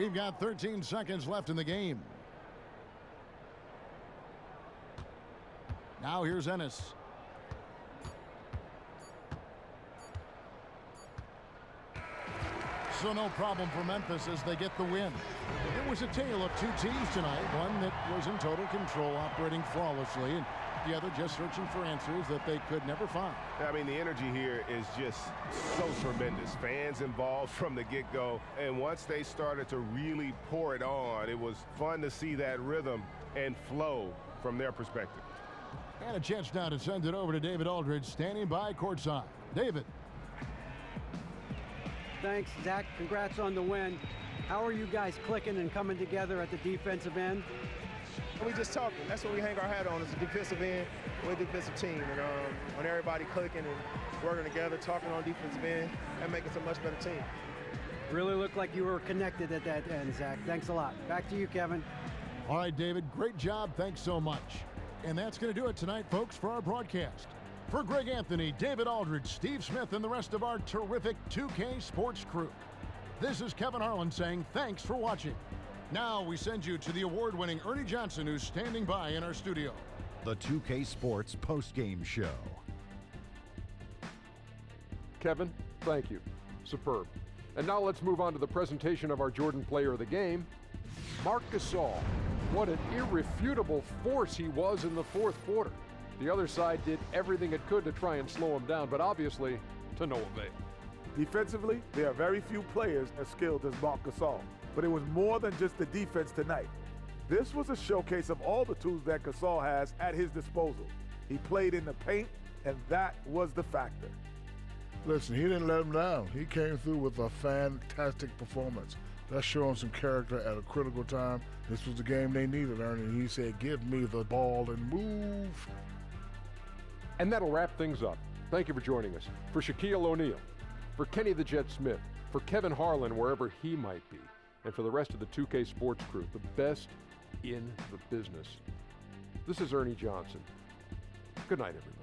Speaker 5: We've got 13 seconds left in the game. Now here's Ennis. So no problem for Memphis as they get the win. It was a tale of two teams tonight, one that was in total control, operating flawlessly, and the other just searching for answers that they could never find.
Speaker 9: I mean, the energy here is just so tremendous. Fans involved from the get-go, and once they started to really pour it on, it was fun to see that rhythm and flow from their perspective.
Speaker 5: And a chance now to send it over to David Aldridge, standing by courtside. David.
Speaker 8: Thanks, Zach. Congrats on the win. How are you guys clicking and coming together at the defensive end?
Speaker 15: We just talking. That's what we hang our hat on, is the defensive end. We're a defensive team. And when everybody clicking and working together, talking on defensive end, that makes us a much better team.
Speaker 8: Really looked like you were connected at that end, Zach. Thanks a lot. Back to you, Kevin.
Speaker 5: All right, David. Great job. Thanks so much. And that's going to do it tonight, folks, for our broadcast. For Greg Anthony, David Aldridge, Steve Smith, and the rest of our terrific 2K Sports crew, this is Kevin Harlan saying thanks for watching. Now we send you to the award-winning Ernie Johnson, who's standing by in our studio.
Speaker 1: The 2K Sports post-game show.
Speaker 2: Kevin, thank you. Superb. And now let's move on to the presentation of our Jordan Player of the Game, Marc Gasol. What an irrefutable force he was in the fourth quarter. The other side did everything it could to try and slow him down, but obviously to no avail.
Speaker 4: Defensively, there are very few players as skilled as Marc Gasol, but it was more than just the defense tonight. This was a showcase of all the tools that Gasol has at his disposal. He played in the paint, and that was the factor.
Speaker 3: Listen, he didn't let him down. He came through with a fantastic performance. That's showing some character at a critical time. This was the game they needed, Ernie. He said, give me the ball and move.
Speaker 2: And that'll wrap things up. Thank you for joining us. For Shaquille O'Neal, for Kenny the Jet Smith, for Kevin Harlan, wherever he might be, and for the rest of the 2K Sports crew, the best in the business. This is Ernie Johnson. Good night, everybody.